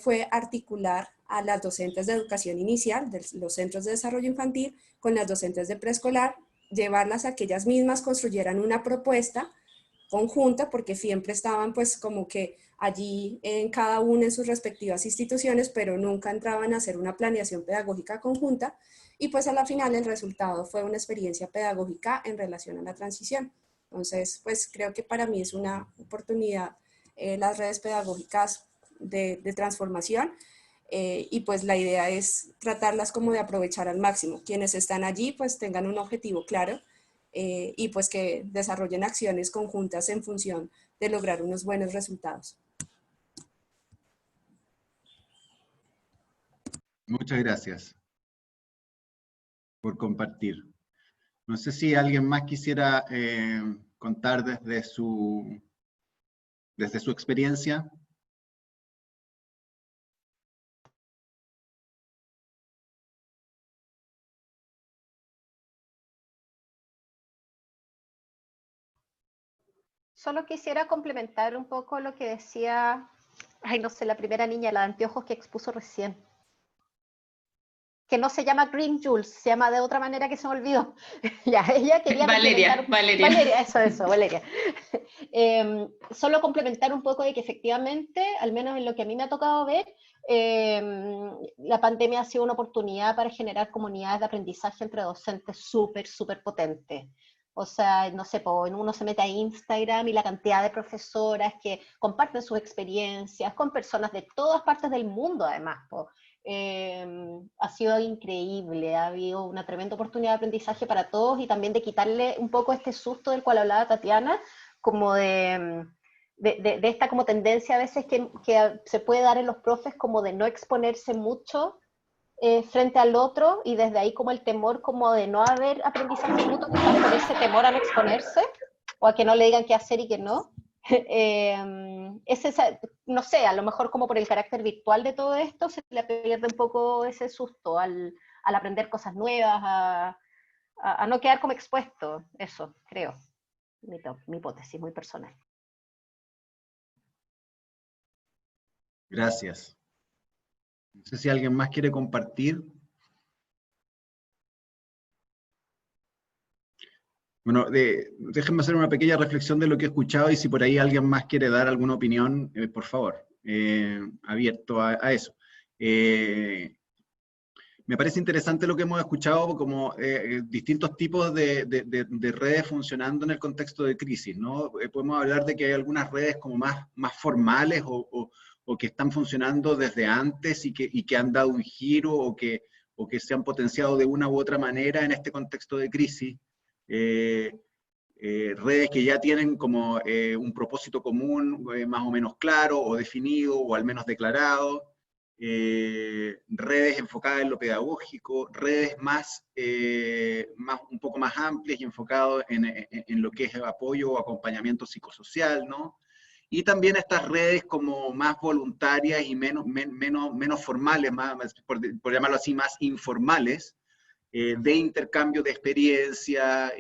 fue articular a las docentes de educación inicial, de los centros de desarrollo infantil, con las docentes de preescolar, llevarlas a que ellas mismas construyeran una propuesta conjunta, porque siempre estaban pues como que allí en cada una en sus respectivas instituciones, pero nunca entraban a hacer una planeación pedagógica conjunta, y pues a la final el resultado fue una experiencia pedagógica en relación a la transición. Entonces, pues creo que para mí es una oportunidad las redes pedagógicas de transformación, y pues la idea es tratarlas como de aprovechar al máximo. Quienes están allí pues tengan un objetivo claro, y pues que desarrollen acciones conjuntas en función de lograr unos buenos resultados. Muchas gracias por compartir. No sé si alguien más quisiera contar desde su experiencia. Solo quisiera complementar un poco lo que decía, ay, no sé, la primera niña, la de anteojos que expuso recién. Que no se llama Green Jules, se llama de otra manera que se me olvidó. Ya, ella quería Valeria, Valeria. Valeria, eso, Valeria. Solo complementar un poco de que efectivamente, al menos en lo que a mí me ha tocado ver, la pandemia ha sido una oportunidad para generar comunidades de aprendizaje entre docentes súper potentes. O sea, no sé, uno se mete a Instagram y la cantidad de profesoras que comparten sus experiencias con personas de todas partes del mundo, además. Ha sido increíble, ha habido una tremenda oportunidad de aprendizaje para todos, y también de quitarle un poco este susto del cual hablaba Tatiana, como de esta como tendencia a veces que se puede dar en los profes, como de no exponerse mucho frente al otro, y desde ahí como el temor como de no haber aprendizaje mutuo, quizás por ese temor a no exponerse, o a que no le digan qué hacer y qué no. Es esa, no sé, a lo mejor como por el carácter virtual de todo esto, se le pierde un poco ese susto al aprender cosas nuevas, a no quedar como expuesto, eso, creo, mi hipótesis muy personal. Gracias. No sé si alguien más quiere compartir. Bueno, déjenme hacer una pequeña reflexión de lo que he escuchado y si por ahí alguien más quiere dar alguna opinión, por favor, abierto a eso. Me parece interesante lo que hemos escuchado como distintos tipos de redes funcionando en el contexto de crisis, ¿no? Podemos hablar de que hay algunas redes como más formales o que están funcionando desde antes y que han dado un giro o que se han potenciado de una u otra manera en este contexto de crisis. Redes que ya tienen como un propósito común más o menos claro o definido o al menos declarado. Redes enfocadas en lo pedagógico, redes un poco más amplias y enfocadas en lo que es apoyo o acompañamiento psicosocial, ¿no? Y también estas redes como más voluntarias y menos formales, por llamarlo así, más informales, de intercambio de experiencia,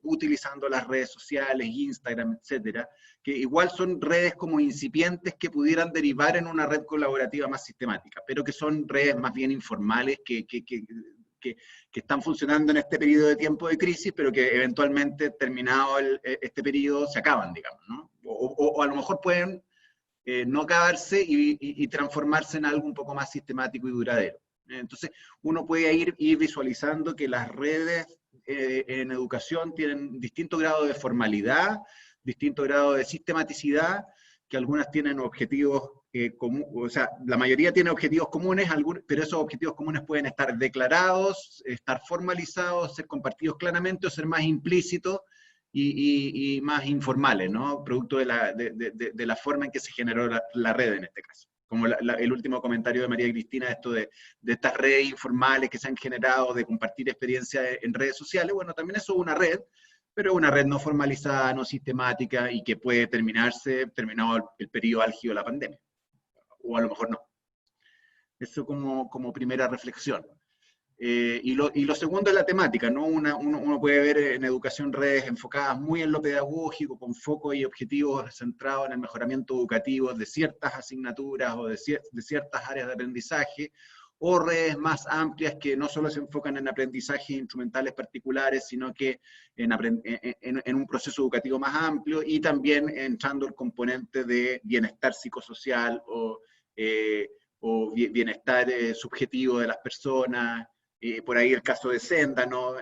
utilizando las redes sociales, Instagram, etcétera, que igual son redes como incipientes que pudieran derivar en una red colaborativa más sistemática, pero que son redes más bien informales que están funcionando en este periodo de tiempo de crisis, pero que eventualmente, terminado este periodo, se acaban, digamos, ¿no? O a lo mejor pueden no acabarse y transformarse en algo un poco más sistemático y duradero. Entonces, uno puede ir visualizando que las redes en educación tienen distinto grado de formalidad, distinto grado de sistematicidad, que algunas tienen objetivos comunes, o sea, la mayoría tiene objetivos comunes, pero esos objetivos comunes pueden estar declarados, estar formalizados, ser compartidos claramente o ser más implícitos y más informales, ¿no? Producto de la forma en que se generó la red en este caso. Como el último comentario de María Cristina, esto de estas redes informales que se han generado, de compartir experiencias en redes sociales, bueno, también eso es una red, pero una red no formalizada, no sistemática, y que puede terminado el periodo álgido de la pandemia. O a lo mejor no. Eso como primera reflexión. Y lo segundo es la temática, ¿no? Uno puede ver en educación redes enfocadas muy en lo pedagógico, con foco y objetivos centrados en el mejoramiento educativo de ciertas asignaturas o de ciertas áreas de aprendizaje, o redes más amplias que no solo se enfocan en aprendizajes instrumentales particulares, sino que en un proceso educativo más amplio, y también entrando el componente de bienestar psicosocial o bienestar subjetivo de las personas, por ahí el caso de Senda, ¿no?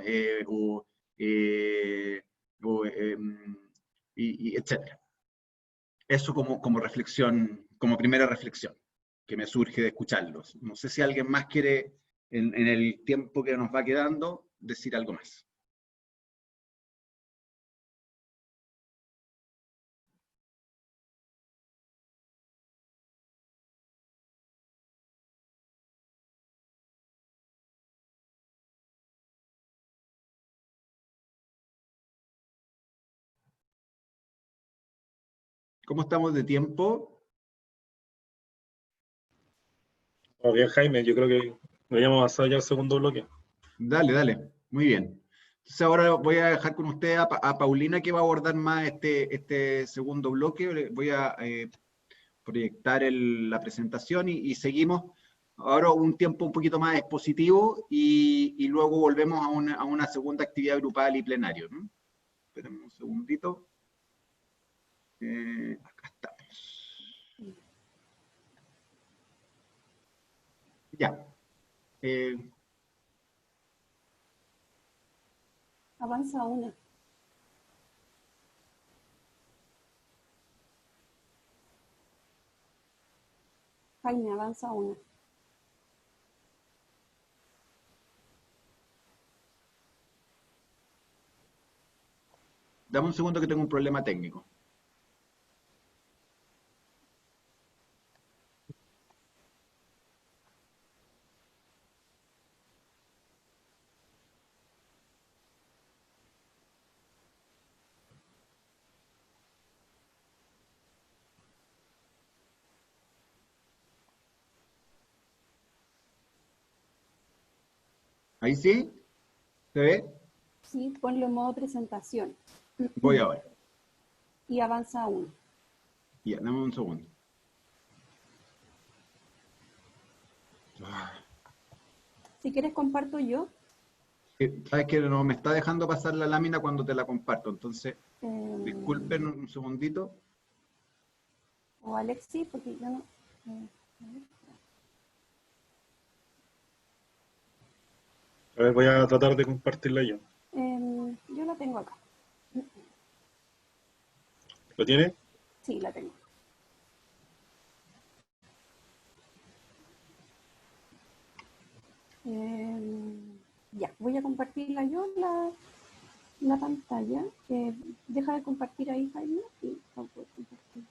Etcétera. Eso como reflexión, como primera reflexión que me surge de escucharlos. No sé si alguien más quiere, en el tiempo que nos va quedando, decir algo más. ¿Cómo estamos de tiempo? Bien, Jaime, yo creo que deberíamos avanzar ya al segundo bloque. Dale, muy bien. Entonces ahora voy a dejar con usted a Paulina, que va a abordar más este segundo bloque. Voy a proyectar la presentación y seguimos. Ahora un tiempo un poquito más expositivo y luego volvemos a una segunda actividad grupal y plenario, ¿no? Espérenme un segundito. Acá estamos. Ya. Avanza una. Jaime, avanza una. Dame un segundo que tengo un problema técnico. ¿Ahí sí? ¿Se ve? Sí, ponlo en modo presentación. Voy ahora. Y avanza uno. Ya, dame un segundo. Si quieres comparto yo. Sabes que no me está dejando pasar la lámina cuando te la comparto, entonces disculpen un segundito. O Alexi, porque yo no... A ver, voy a tratar de compartirla yo. yo la tengo acá. ¿Lo tiene? Sí, la tengo. Ya, voy a compartirla yo, la pantalla. Deja de compartir ahí, Jaime, y vamos a poder compartir.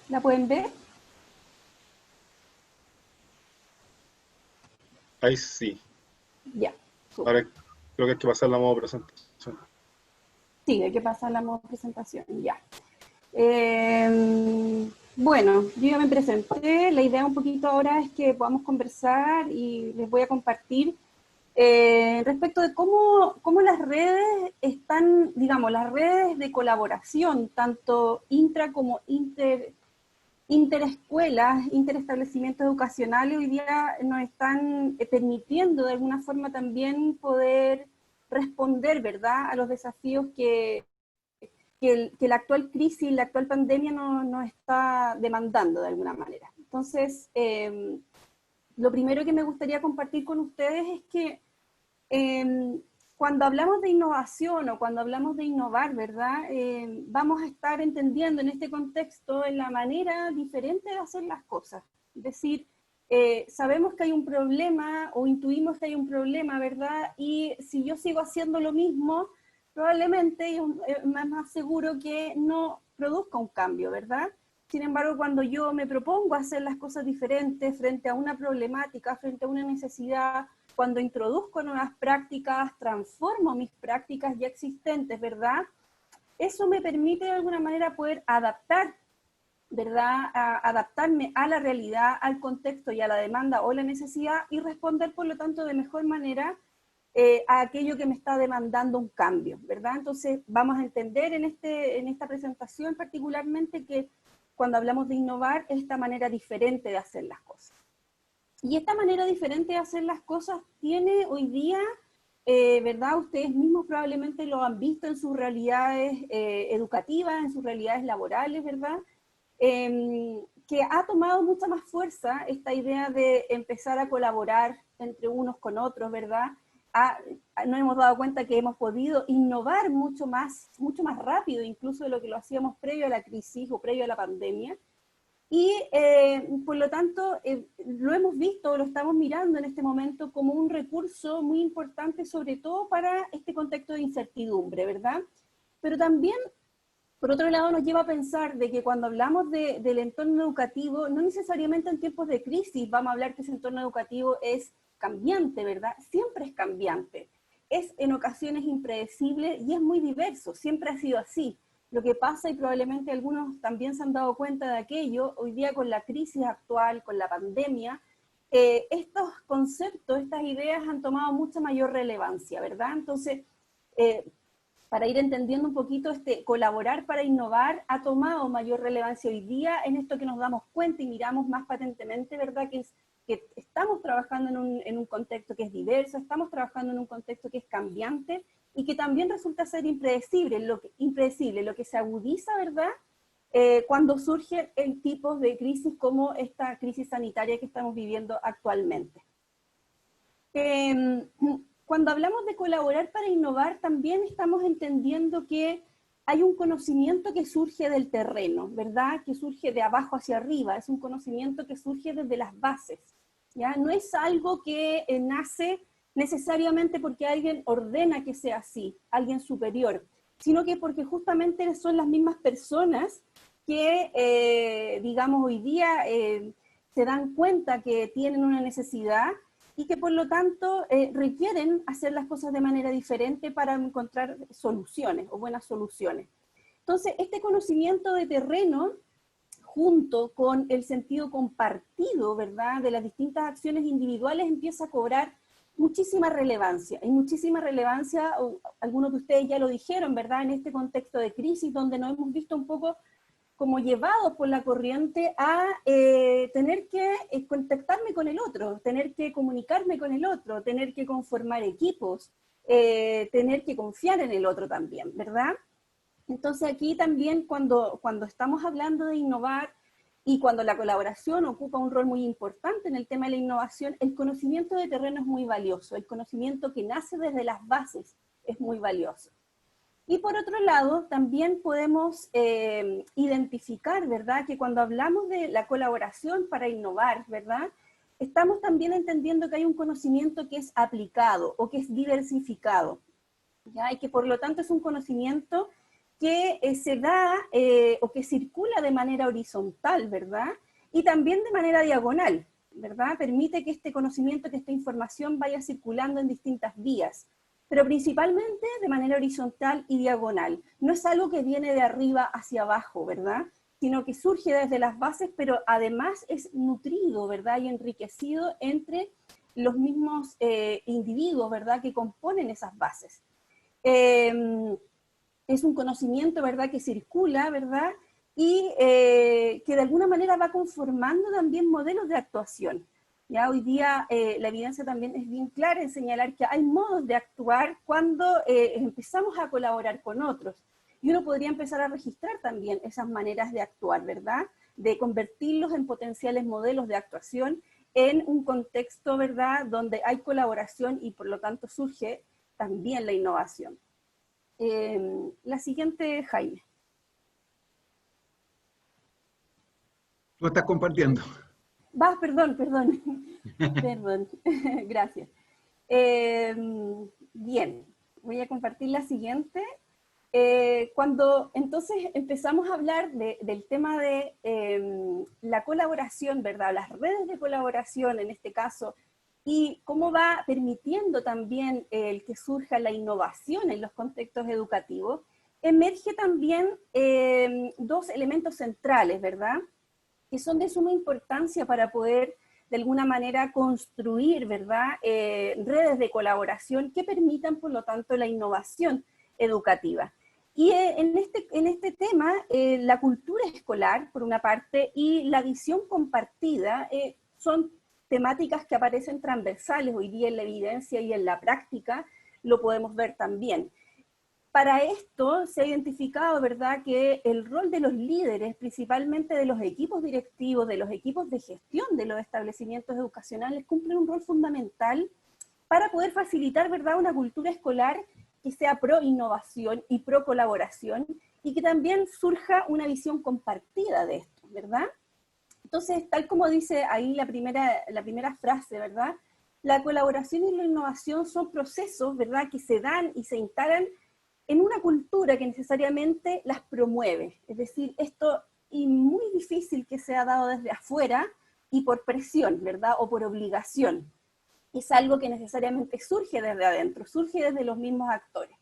¿La pueden ver? Ahí sí. Ya. Ahora creo que hay que pasar la modo presentación. Sí, hay que pasar la modo presentación, ya. Bueno, yo ya me presenté, la idea un poquito ahora es que podamos conversar y les voy a compartir respecto de cómo las redes están, digamos, las redes de colaboración, tanto intra como interescuelas, interestablecimientos educacionales, hoy día nos están permitiendo de alguna forma también poder responder, ¿verdad?, a los desafíos que la actual crisis, la actual pandemia nos está demandando de alguna manera. Entonces, lo primero que me gustaría compartir con ustedes es que cuando hablamos de innovación o cuando hablamos de innovar, ¿verdad? Vamos a estar entendiendo en este contexto en la manera diferente de hacer las cosas. Es decir, sabemos que hay un problema o intuimos que hay un problema, ¿verdad? Y si yo sigo haciendo lo mismo, probablemente es más seguro que no produzca un cambio, ¿verdad? Sin embargo, cuando yo me propongo hacer las cosas diferentes frente a una problemática, frente a una necesidad, cuando introduzco nuevas prácticas, transformo mis prácticas ya existentes, ¿verdad? Eso me permite de alguna manera poder adaptar, ¿verdad? Adaptarme a la realidad, al contexto y a la demanda o la necesidad y responder, por lo tanto, de mejor manera a aquello que me está demandando un cambio, ¿verdad? Entonces, vamos a entender en esta presentación particularmente que cuando hablamos de innovar, es esta manera diferente de hacer las cosas. Y esta manera diferente de hacer las cosas tiene hoy día, ¿verdad? Ustedes mismos probablemente lo han visto en sus realidades educativas, en sus realidades laborales, ¿verdad? Que ha tomado mucha más fuerza esta idea de empezar a colaborar entre unos con otros, ¿verdad? Nos hemos dado cuenta que hemos podido innovar mucho más rápido, incluso de lo que lo hacíamos previo a la crisis o previo a la pandemia. Y por lo tanto, lo hemos visto, lo estamos mirando en este momento como un recurso muy importante, sobre todo para este contexto de incertidumbre, ¿verdad? Pero también, por otro lado, nos lleva a pensar de que cuando hablamos del entorno educativo, no necesariamente en tiempos de crisis vamos a hablar que ese entorno educativo es cambiante, ¿verdad? Siempre es cambiante. Es en ocasiones impredecible y es muy diverso, siempre ha sido así. Lo que pasa, y probablemente algunos también se han dado cuenta de aquello, hoy día con la crisis actual, con la pandemia, estos conceptos, estas ideas han tomado mucha mayor relevancia, ¿verdad? Entonces, para ir entendiendo un poquito, colaborar para innovar ha tomado mayor relevancia hoy día en esto que nos damos cuenta y miramos más patentemente, ¿verdad? Que estamos trabajando en un contexto que es diverso, estamos trabajando en un contexto que es cambiante y que también resulta ser impredecible, lo que se agudiza, ¿verdad? Cuando surgen tipos de crisis como esta crisis sanitaria que estamos viviendo actualmente. Cuando hablamos de colaborar para innovar, también estamos entendiendo que hay un conocimiento que surge del terreno, ¿verdad? Que surge de abajo hacia arriba, es un conocimiento que surge desde las bases, ¿ya? No es algo que nace necesariamente porque alguien ordena que sea así, alguien superior, sino que porque justamente son las mismas personas que, digamos, hoy día se dan cuenta que tienen una necesidad y que por lo tanto requieren hacer las cosas de manera diferente para encontrar soluciones o buenas soluciones. Entonces, este conocimiento de terreno, junto con el sentido compartido, ¿verdad?, de las distintas acciones individuales, empieza a cobrar muchísima relevancia. Hay muchísima relevancia, algunos de ustedes ya lo dijeron, ¿verdad? En este contexto de crisis donde nos hemos visto un poco como llevados por la corriente a tener que contactarme con el otro, tener que comunicarme con el otro, tener que conformar equipos, tener que confiar en el otro también, ¿verdad? Entonces aquí también cuando estamos hablando de innovar y cuando la colaboración ocupa un rol muy importante en el tema de la innovación, el conocimiento de terreno es muy valioso, el conocimiento que nace desde las bases es muy valioso. Y por otro lado, también podemos identificar, ¿verdad?, que cuando hablamos de la colaboración para innovar, ¿verdad?, estamos también entendiendo que hay un conocimiento que es aplicado o que es diversificado, ¿ya? Y que por lo tanto es un conocimiento que se da o que circula de manera horizontal, ¿verdad? Y también de manera diagonal, ¿verdad? Permite que este conocimiento, que esta información vaya circulando en distintas vías, pero principalmente de manera horizontal y diagonal. No es algo que viene de arriba hacia abajo, ¿verdad? Sino que surge desde las bases, pero además es nutrido, ¿verdad? Y enriquecido entre los mismos individuos, ¿verdad? Que componen esas bases. Es un conocimiento, ¿verdad?, que circula, ¿verdad?, y que de alguna manera va conformando también modelos de actuación. Ya hoy día la evidencia también es bien clara en señalar que hay modos de actuar cuando empezamos a colaborar con otros. Y uno podría empezar a registrar también esas maneras de actuar, ¿verdad?, de convertirlos en potenciales modelos de actuación en un contexto, ¿verdad?, donde hay colaboración y por lo tanto surge también la innovación. La siguiente, Jaime. Tú estás compartiendo. Perdón, gracias. Bien, voy a compartir la siguiente. Cuando entonces empezamos a hablar del tema de la colaboración, ¿verdad? Las redes de colaboración en este caso, y cómo va permitiendo también el que surja la innovación en los contextos educativos, emerge también dos elementos centrales, ¿verdad?, que son de suma importancia para poder de alguna manera construir, ¿verdad?, redes de colaboración que permitan, por lo tanto, la innovación educativa. Y en este tema, la cultura escolar, por una parte, y la visión compartida son temáticas que aparecen transversales hoy día en la evidencia y en la práctica, lo podemos ver también. Para esto se ha identificado, ¿verdad?, que el rol de los líderes, principalmente de los equipos directivos, de los equipos de gestión de los establecimientos educacionales, cumplen un rol fundamental para poder facilitar, ¿verdad?, una cultura escolar que sea pro innovación y pro colaboración, y que también surja una visión compartida de esto, ¿verdad? Entonces, tal como dice ahí la primera frase, ¿verdad?, la colaboración y la innovación son procesos, ¿verdad?, que se dan y se instalan en una cultura que necesariamente las promueve. Es decir, esto es muy difícil que sea dado desde afuera y por presión, ¿verdad?, o por obligación. Es algo que necesariamente surge desde adentro, surge desde los mismos actores.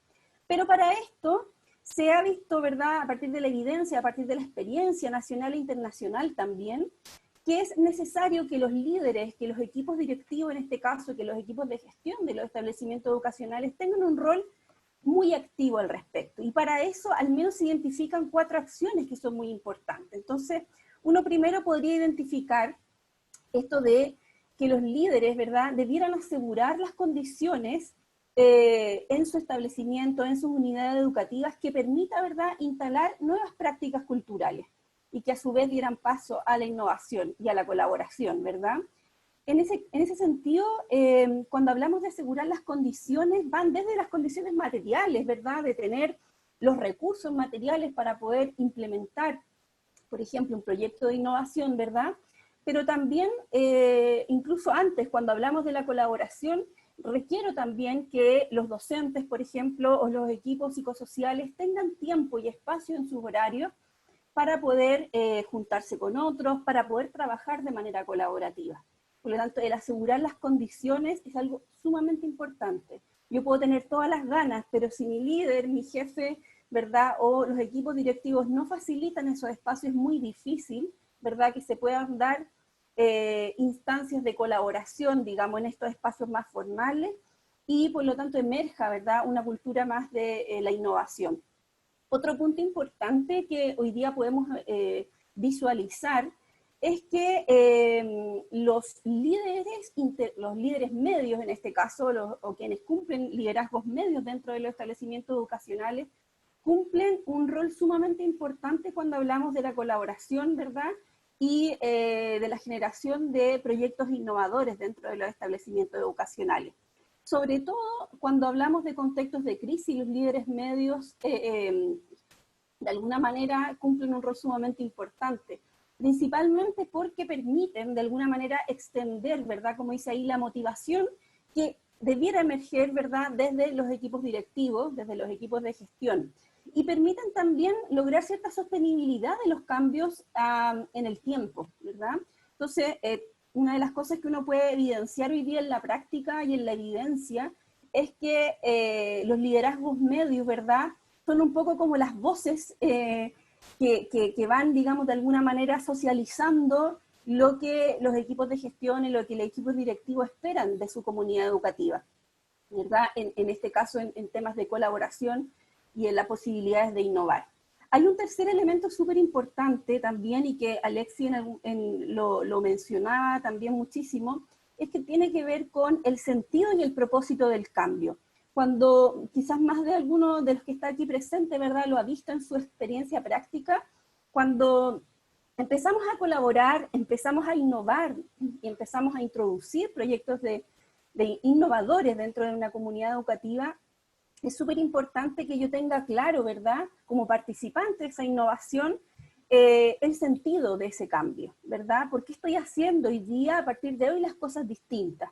Pero para esto se ha visto, ¿verdad?, a partir de la evidencia, a partir de la experiencia nacional e internacional también, que es necesario que los líderes, que los equipos directivos en este caso, que los equipos de gestión de los establecimientos educacionales tengan un rol muy activo al respecto. Y para eso al menos se identifican 4 acciones que son muy importantes. Entonces, uno primero podría identificar esto de que los líderes, ¿verdad?, debieran asegurar las condiciones en su establecimiento, en sus unidades educativas, que permita, ¿verdad?, instalar nuevas prácticas culturales y que a su vez dieran paso a la innovación y a la colaboración, ¿verdad? En ese sentido, cuando hablamos de asegurar las condiciones, van desde las condiciones materiales, ¿verdad?, de tener los recursos materiales para poder implementar, por ejemplo, un proyecto de innovación, ¿verdad?, pero también, incluso antes, cuando hablamos de la colaboración, requiero también que los docentes, por ejemplo, o los equipos psicosociales tengan tiempo y espacio en sus horarios para poder juntarse con otros, para poder trabajar de manera colaborativa. Por lo tanto, el asegurar las condiciones es algo sumamente importante. Yo puedo tener todas las ganas, pero si mi líder, mi jefe, ¿verdad?, o los equipos directivos no facilitan esos espacios, es muy difícil, ¿verdad?, que se puedan dar instancias de colaboración, digamos, en estos espacios más formales, y por lo tanto emerja, ¿verdad?, una cultura más de la innovación. Otro punto importante que hoy día podemos visualizar es que los líderes medios, en este caso, o quienes cumplen liderazgos medios dentro de los establecimientos educacionales, cumplen un rol sumamente importante cuando hablamos de la colaboración, ¿verdad?, y de la generación de proyectos innovadores dentro de los establecimientos educacionales. Sobre todo cuando hablamos de contextos de crisis, los líderes medios de alguna manera cumplen un rol sumamente importante, principalmente porque permiten de alguna manera extender, ¿verdad?, como dice ahí, la motivación que debiera emerger, ¿verdad?, desde los equipos directivos, desde los equipos de gestión, y permiten también lograr cierta sostenibilidad de los cambios en el tiempo, ¿verdad? Entonces, una de las cosas que uno puede evidenciar hoy día en la práctica y en la evidencia es que los liderazgos medios, ¿verdad?, son un poco como las voces que van, digamos, de alguna manera socializando lo que los equipos de gestión y lo que los equipos directivos esperan de su comunidad educativa, ¿verdad? En este caso, en temas de colaboración y en las posibilidades de innovar. Hay un tercer elemento súper importante también, y que Alexi lo mencionaba también muchísimo, es que tiene que ver con el sentido y el propósito del cambio. Cuando quizás más de alguno de los que está aquí presente, ¿verdad?, lo ha visto en su experiencia práctica, cuando empezamos a colaborar, empezamos a innovar y empezamos a introducir proyectos de innovadores dentro de una comunidad educativa, es súper importante que yo tenga claro, ¿verdad?, como participante de esa innovación, el sentido de ese cambio, ¿verdad? ¿Por qué estoy haciendo hoy día, a partir de hoy, las cosas distintas?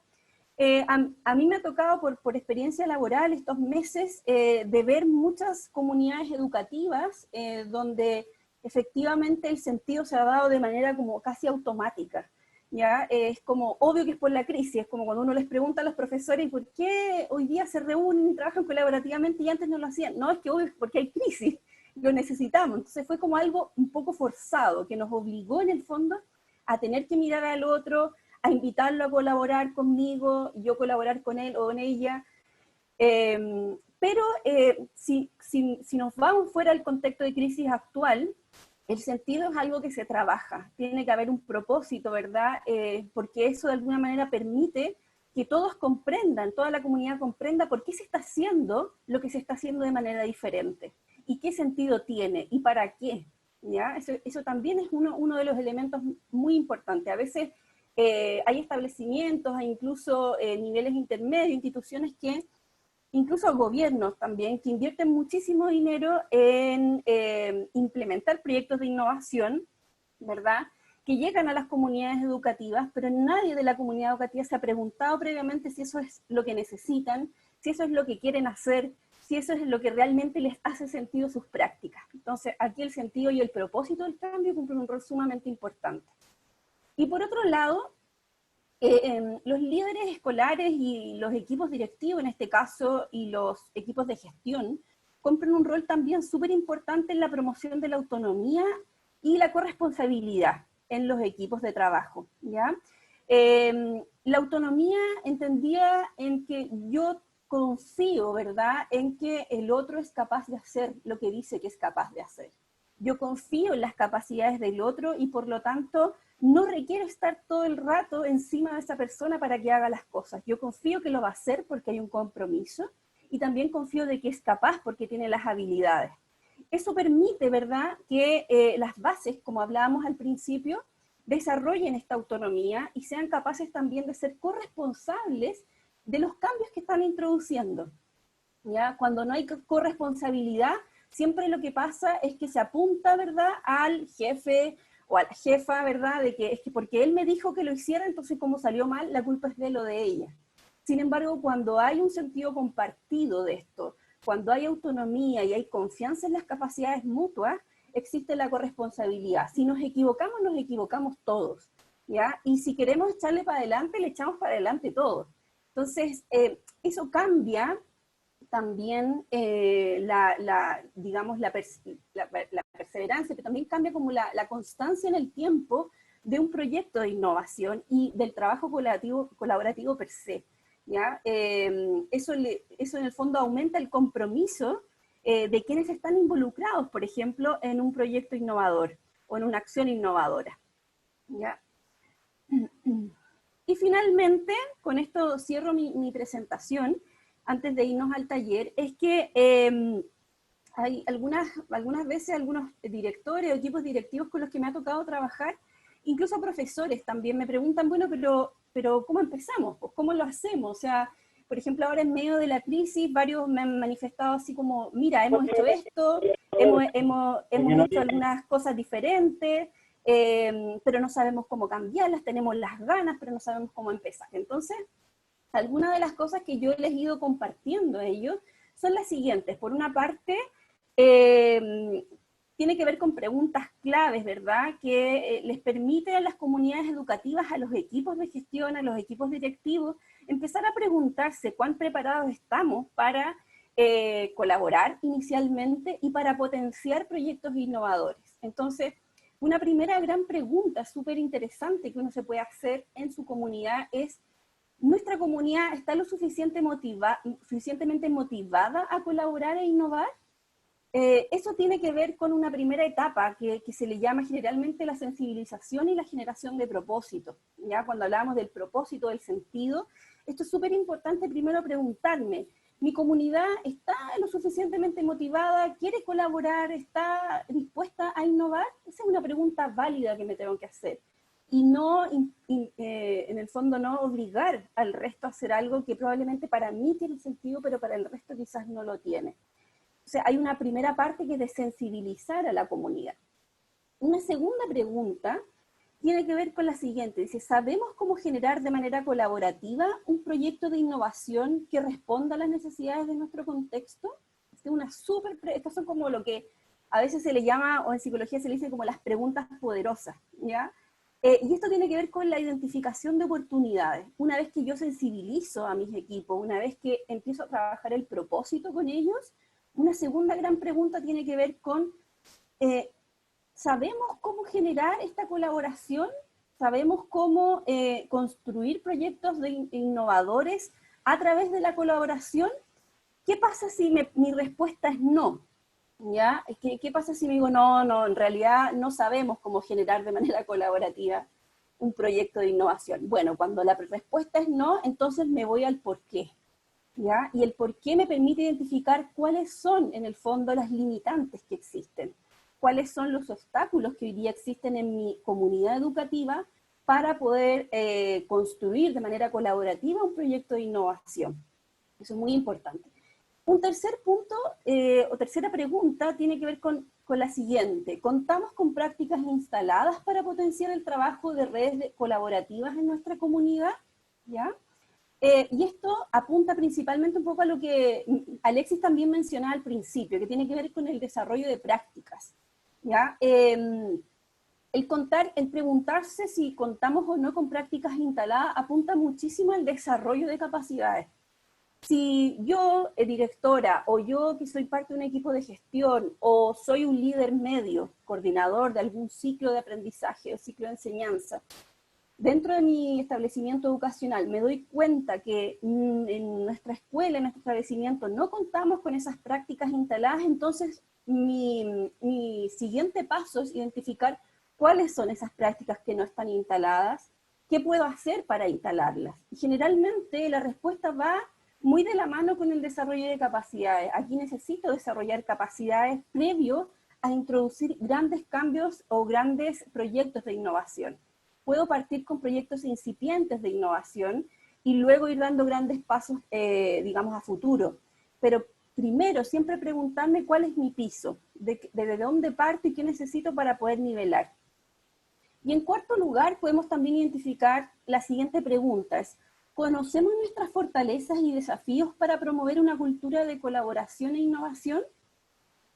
A mí me ha tocado por experiencia laboral estos meses de ver muchas comunidades educativas donde efectivamente el sentido se ha dado de manera como casi automática. ¿Ya? Es como obvio que es por la crisis, es como cuando uno les pregunta a los profesores ¿por qué hoy día se reúnen y trabajan colaborativamente y antes no lo hacían? No, es que obvio es porque hay crisis, lo necesitamos. Entonces fue como algo un poco forzado, que nos obligó en el fondo a tener que mirar al otro, a invitarlo a colaborar conmigo, yo colaborar con él o con ella. Pero si nos vamos fuera del contexto de crisis actual, el sentido es algo que se trabaja, tiene que haber un propósito, ¿verdad? Porque eso de alguna manera permite que todos comprendan, toda la comunidad comprenda por qué se está haciendo lo que se está haciendo de manera diferente, y qué sentido tiene, y para qué, ¿ya? Eso también es uno de los elementos muy importantes. A veces hay establecimientos, hay incluso niveles intermedios, instituciones que incluso gobiernos también, que invierten muchísimo dinero en implementar proyectos de innovación, ¿verdad?, que llegan a las comunidades educativas, pero nadie de la comunidad educativa se ha preguntado previamente si eso es lo que necesitan, si eso es lo que quieren hacer, si eso es lo que realmente les hace sentido sus prácticas. Entonces, aquí el sentido y el propósito del cambio cumplen un rol sumamente importante. Y por otro lado, los líderes escolares y los equipos directivos, en este caso, y los equipos de gestión, cumplen un rol también súper importante en la promoción de la autonomía y la corresponsabilidad en los equipos de trabajo, ¿ya? La autonomía entendía en que yo confío, ¿verdad?, en que el otro es capaz de hacer lo que dice que es capaz de hacer. Yo confío en las capacidades del otro y por lo tanto no requiero estar todo el rato encima de esa persona para que haga las cosas. Yo confío que lo va a hacer porque hay un compromiso y también confío de que es capaz porque tiene las habilidades. Eso permite, ¿verdad?, que las bases, como hablábamos al principio, desarrollen esta autonomía y sean capaces también de ser corresponsables de los cambios que están introduciendo. ¿Ya? Cuando no hay corresponsabilidad, siempre lo que pasa es que se apunta, ¿verdad?, al jefe o a la jefa, ¿verdad?, de que es que porque él me dijo que lo hiciera, entonces como salió mal, la culpa es de lo de ella. Sin embargo, cuando hay un sentido compartido de esto, cuando hay autonomía y hay confianza en las capacidades mutuas, existe la corresponsabilidad. Si nos equivocamos todos, ¿ya? Y si queremos echarle para adelante, le echamos para adelante todos. Entonces, eso cambia también digamos, la perseverancia, pero también cambia como la constancia en el tiempo un proyecto de innovación y del trabajo colaborativo per se, ¿ya? Eso en el fondo aumenta el compromiso de quienes están involucrados, por ejemplo, en un proyecto innovador o en una acción innovadora, ¿ya? Y finalmente, con esto cierro mi presentación, antes de irnos al taller, es que hay algunas veces algunos directores o equipos directivos con los que me ha tocado trabajar, incluso profesores también me preguntan, bueno, pero ¿cómo empezamos? ¿Cómo lo hacemos? O sea, por ejemplo, ahora en medio de la crisis, varios me han manifestado así como, mira, hemos hecho esto, hemos hecho algunas cosas diferentes, pero no sabemos cómo cambiarlas, tenemos las ganas, pero no sabemos cómo empezar. Entonces, algunas de las cosas que yo les he ido compartiendo a ellos son las siguientes. Por una parte, tiene que ver con preguntas claves, ¿verdad? Que les permiten a las comunidades educativas, a los equipos de gestión, a los equipos directivos, empezar a preguntarse cuán preparados estamos para colaborar inicialmente y para potenciar proyectos innovadores. Entonces, una primera gran pregunta súper interesante que uno se puede hacer en su comunidad es, ¿nuestra comunidad está lo suficientemente motivada a colaborar e innovar? Eso tiene que ver con una primera etapa que se le llama generalmente la sensibilización y la generación de propósito. ¿Ya? Cuando hablamos del propósito, del sentido, esto es súper importante primero preguntarme, ¿mi comunidad está lo suficientemente motivada, quiere colaborar, está dispuesta a innovar? Esa es una pregunta válida que me tengo que hacer. Y no, en el fondo, no obligar al resto a hacer algo que probablemente para mí tiene sentido, pero para el resto quizás no lo tiene. O sea, hay una primera parte que es de sensibilizar a la comunidad. Una segunda pregunta tiene que ver con la siguiente. Dice, ¿sabemos cómo generar de manera colaborativa un proyecto de innovación que responda a las necesidades de nuestro contexto? Estas son como lo que a veces se le llama, o en psicología se le dice como las preguntas poderosas, ¿ya? Y esto tiene que ver con la identificación de oportunidades. Una vez que yo sensibilizo a mis equipos, una vez que empiezo a trabajar el propósito con ellos, una segunda gran pregunta tiene que ver con, ¿sabemos cómo generar esta colaboración? ¿Sabemos cómo construir proyectos innovadores a través de la colaboración? ¿Qué pasa si mi respuesta es no? ¿Ya? ¿Qué pasa si me digo, no, en realidad no sabemos cómo generar de manera colaborativa un proyecto de innovación? Bueno, cuando la respuesta es no, entonces me voy al por qué. ¿Ya? Y el por qué me permite identificar cuáles son, en el fondo, las limitantes que existen, cuáles son los obstáculos que hoy día existen en mi comunidad educativa para poder construir de manera colaborativa un proyecto de innovación. Eso es muy importante. Un tercer punto, o tercera pregunta, tiene que ver con la siguiente. ¿Contamos con prácticas instaladas para potenciar el trabajo de redes colaborativas en nuestra comunidad? ¿Ya? Y esto apunta principalmente un poco a lo que Alexis también mencionaba al principio, que tiene que ver con el desarrollo de prácticas, ¿ya? El preguntarse si contamos o no con prácticas instaladas apunta muchísimo al desarrollo de capacidades. Si yo, directora, o yo que soy parte de un equipo de gestión, o soy un líder medio, coordinador de algún ciclo de aprendizaje o ciclo de enseñanza, dentro de mi establecimiento educacional me doy cuenta que en nuestra escuela, en nuestro establecimiento, no contamos con esas prácticas instaladas, entonces mi siguiente paso es identificar cuáles son esas prácticas que no están instaladas, qué puedo hacer para instalarlas. Y generalmente la respuesta va muy de la mano con el desarrollo de capacidades. Aquí necesito desarrollar capacidades previo a introducir grandes cambios o grandes proyectos de innovación. Puedo partir con proyectos incipientes de innovación y luego ir dando grandes pasos, digamos, a futuro. Pero primero, siempre preguntarme cuál es mi piso, desde dónde parto y qué necesito para poder nivelar. Y en cuarto lugar, podemos también identificar la siguiente pregunta, es, ¿conocemos nuestras fortalezas y desafíos para promover una cultura de colaboración e innovación?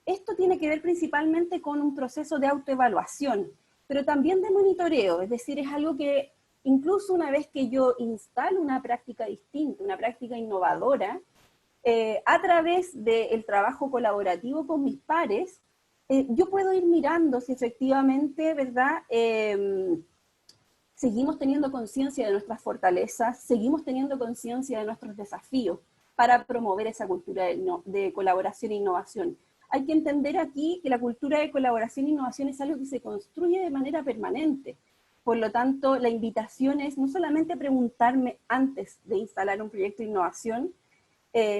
Esto tiene que ver principalmente con un proceso de autoevaluación, pero también de monitoreo, es decir, es algo que incluso una vez que yo instalo una práctica distinta, una práctica innovadora, a través del trabajo colaborativo con mis pares, yo puedo ir mirando si efectivamente, ¿verdad?, seguimos teniendo conciencia de nuestras fortalezas, seguimos teniendo conciencia de nuestros desafíos para promover esa cultura de colaboración e innovación. Hay que entender aquí que la cultura de colaboración e innovación es algo que se construye de manera permanente. Por lo tanto, la invitación es no solamente preguntarme antes de instalar un proyecto de innovación,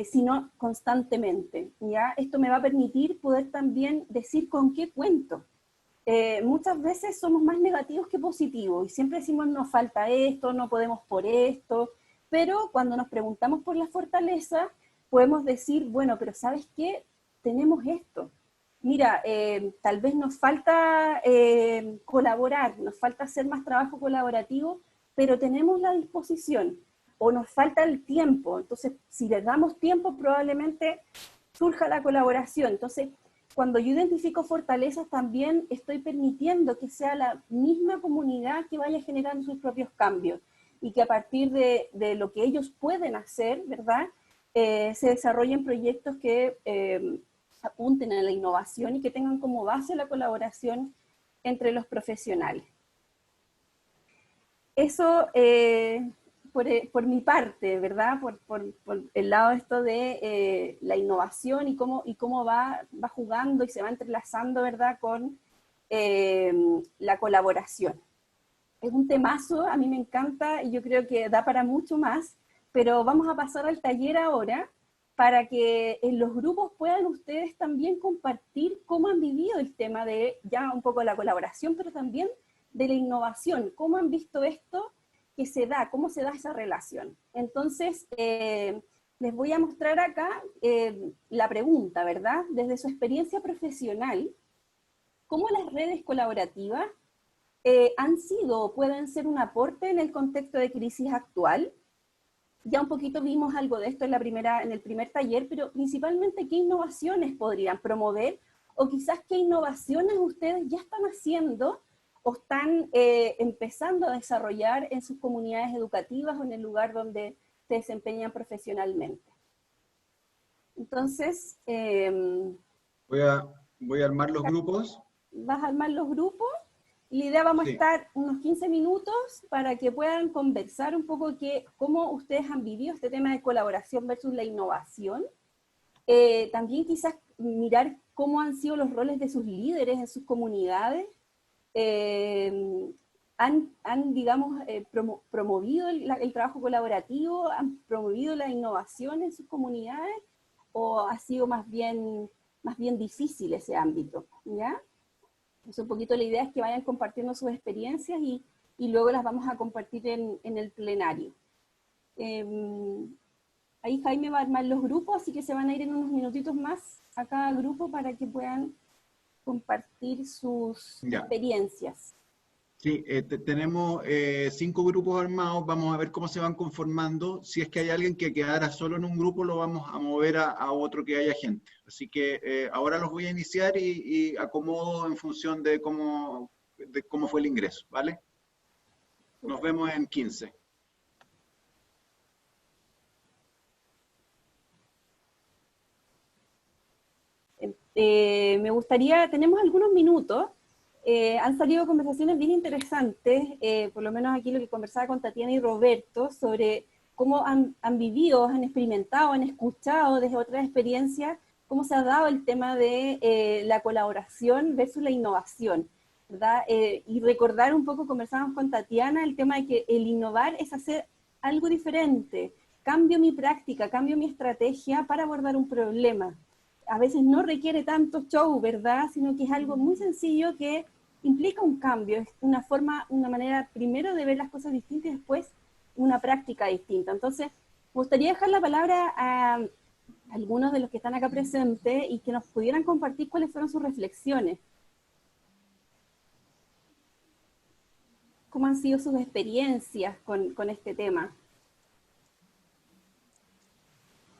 sino constantemente, ¿ya? Esto me va a permitir poder también decir con qué cuento. Muchas veces somos más negativos que positivos, y siempre decimos nos falta esto, no podemos por esto, pero cuando nos preguntamos por la fortaleza, podemos decir, bueno, pero ¿sabes qué? Tenemos esto. Mira, tal vez nos falta colaborar, nos falta hacer más trabajo colaborativo, pero tenemos la disposición, o nos falta el tiempo. Entonces, si les damos tiempo, probablemente surja la colaboración. Entonces, cuando yo identifico fortalezas, también estoy permitiendo que sea la misma comunidad que vaya generando sus propios cambios, y que a partir de lo que ellos pueden hacer, ¿verdad?, se desarrollen proyectos que apunten a la innovación y que tengan como base la colaboración entre los profesionales. Eso por mi parte, ¿verdad? Por el lado de esto de la innovación y cómo va jugando y se va entrelazando, ¿verdad?, con la colaboración. Es un temazo, a mí me encanta y yo creo que da para mucho más, pero vamos a pasar al taller ahora, para que en los grupos puedan ustedes también compartir cómo han vivido el tema de ya un poco la colaboración, pero también de la innovación, cómo han visto esto que se da, cómo se da esa relación. Entonces, les voy a mostrar acá la pregunta, ¿verdad? Desde su experiencia profesional, ¿cómo las redes colaborativas han sido o pueden ser un aporte en el contexto de crisis actual? Ya un poquito vimos algo de esto en el primer taller, pero principalmente qué innovaciones podrían promover, o quizás qué innovaciones ustedes ya están haciendo o están empezando a desarrollar en sus comunidades educativas o en el lugar donde se desempeñan profesionalmente. Entonces, voy a armar los grupos. ¿Vas a armar los grupos? La idea, vamos a estar unos 15 minutos para que puedan conversar un poco cómo ustedes han vivido este tema de colaboración versus la innovación. También quizás mirar cómo han sido los roles de sus líderes en sus comunidades. Han digamos, promovido el trabajo colaborativo, han promovido la innovación en sus comunidades, o ha sido más bien difícil ese ámbito, ¿ya? Entonces, un poquito la idea es que vayan compartiendo sus experiencias y luego las vamos a compartir en el plenario. Ahí Jaime va a armar los grupos, así que se van a ir en unos minutitos más a cada grupo para que puedan compartir sus experiencias. Sí, tenemos 5 grupos armados, vamos a ver cómo se van conformando. Si es que hay alguien que quedara solo en un grupo, lo vamos a mover a otro que haya gente. Así que ahora los voy a iniciar y acomodo en función de cómo fue el ingreso, ¿vale? Nos vemos en 15. Me gustaría, tenemos algunos minutos. Han salido conversaciones bien interesantes, por lo menos aquí lo que conversaba con Tatiana y Roberto, sobre cómo han vivido, han experimentado, han escuchado desde otras experiencias, cómo se ha dado el tema de la colaboración versus la innovación, ¿verdad? Y recordar un poco, conversábamos con Tatiana, el tema de que el innovar es hacer algo diferente, cambio mi práctica, cambio mi estrategia para abordar un problema. A veces no requiere tanto show, ¿verdad? Sino que es algo muy sencillo que implica un cambio, es una manera primero de ver las cosas distintas y después una práctica distinta. Entonces, me gustaría dejar la palabra a algunos de los que están acá presentes y que nos pudieran compartir cuáles fueron sus reflexiones. ¿Cómo han sido sus experiencias con este tema?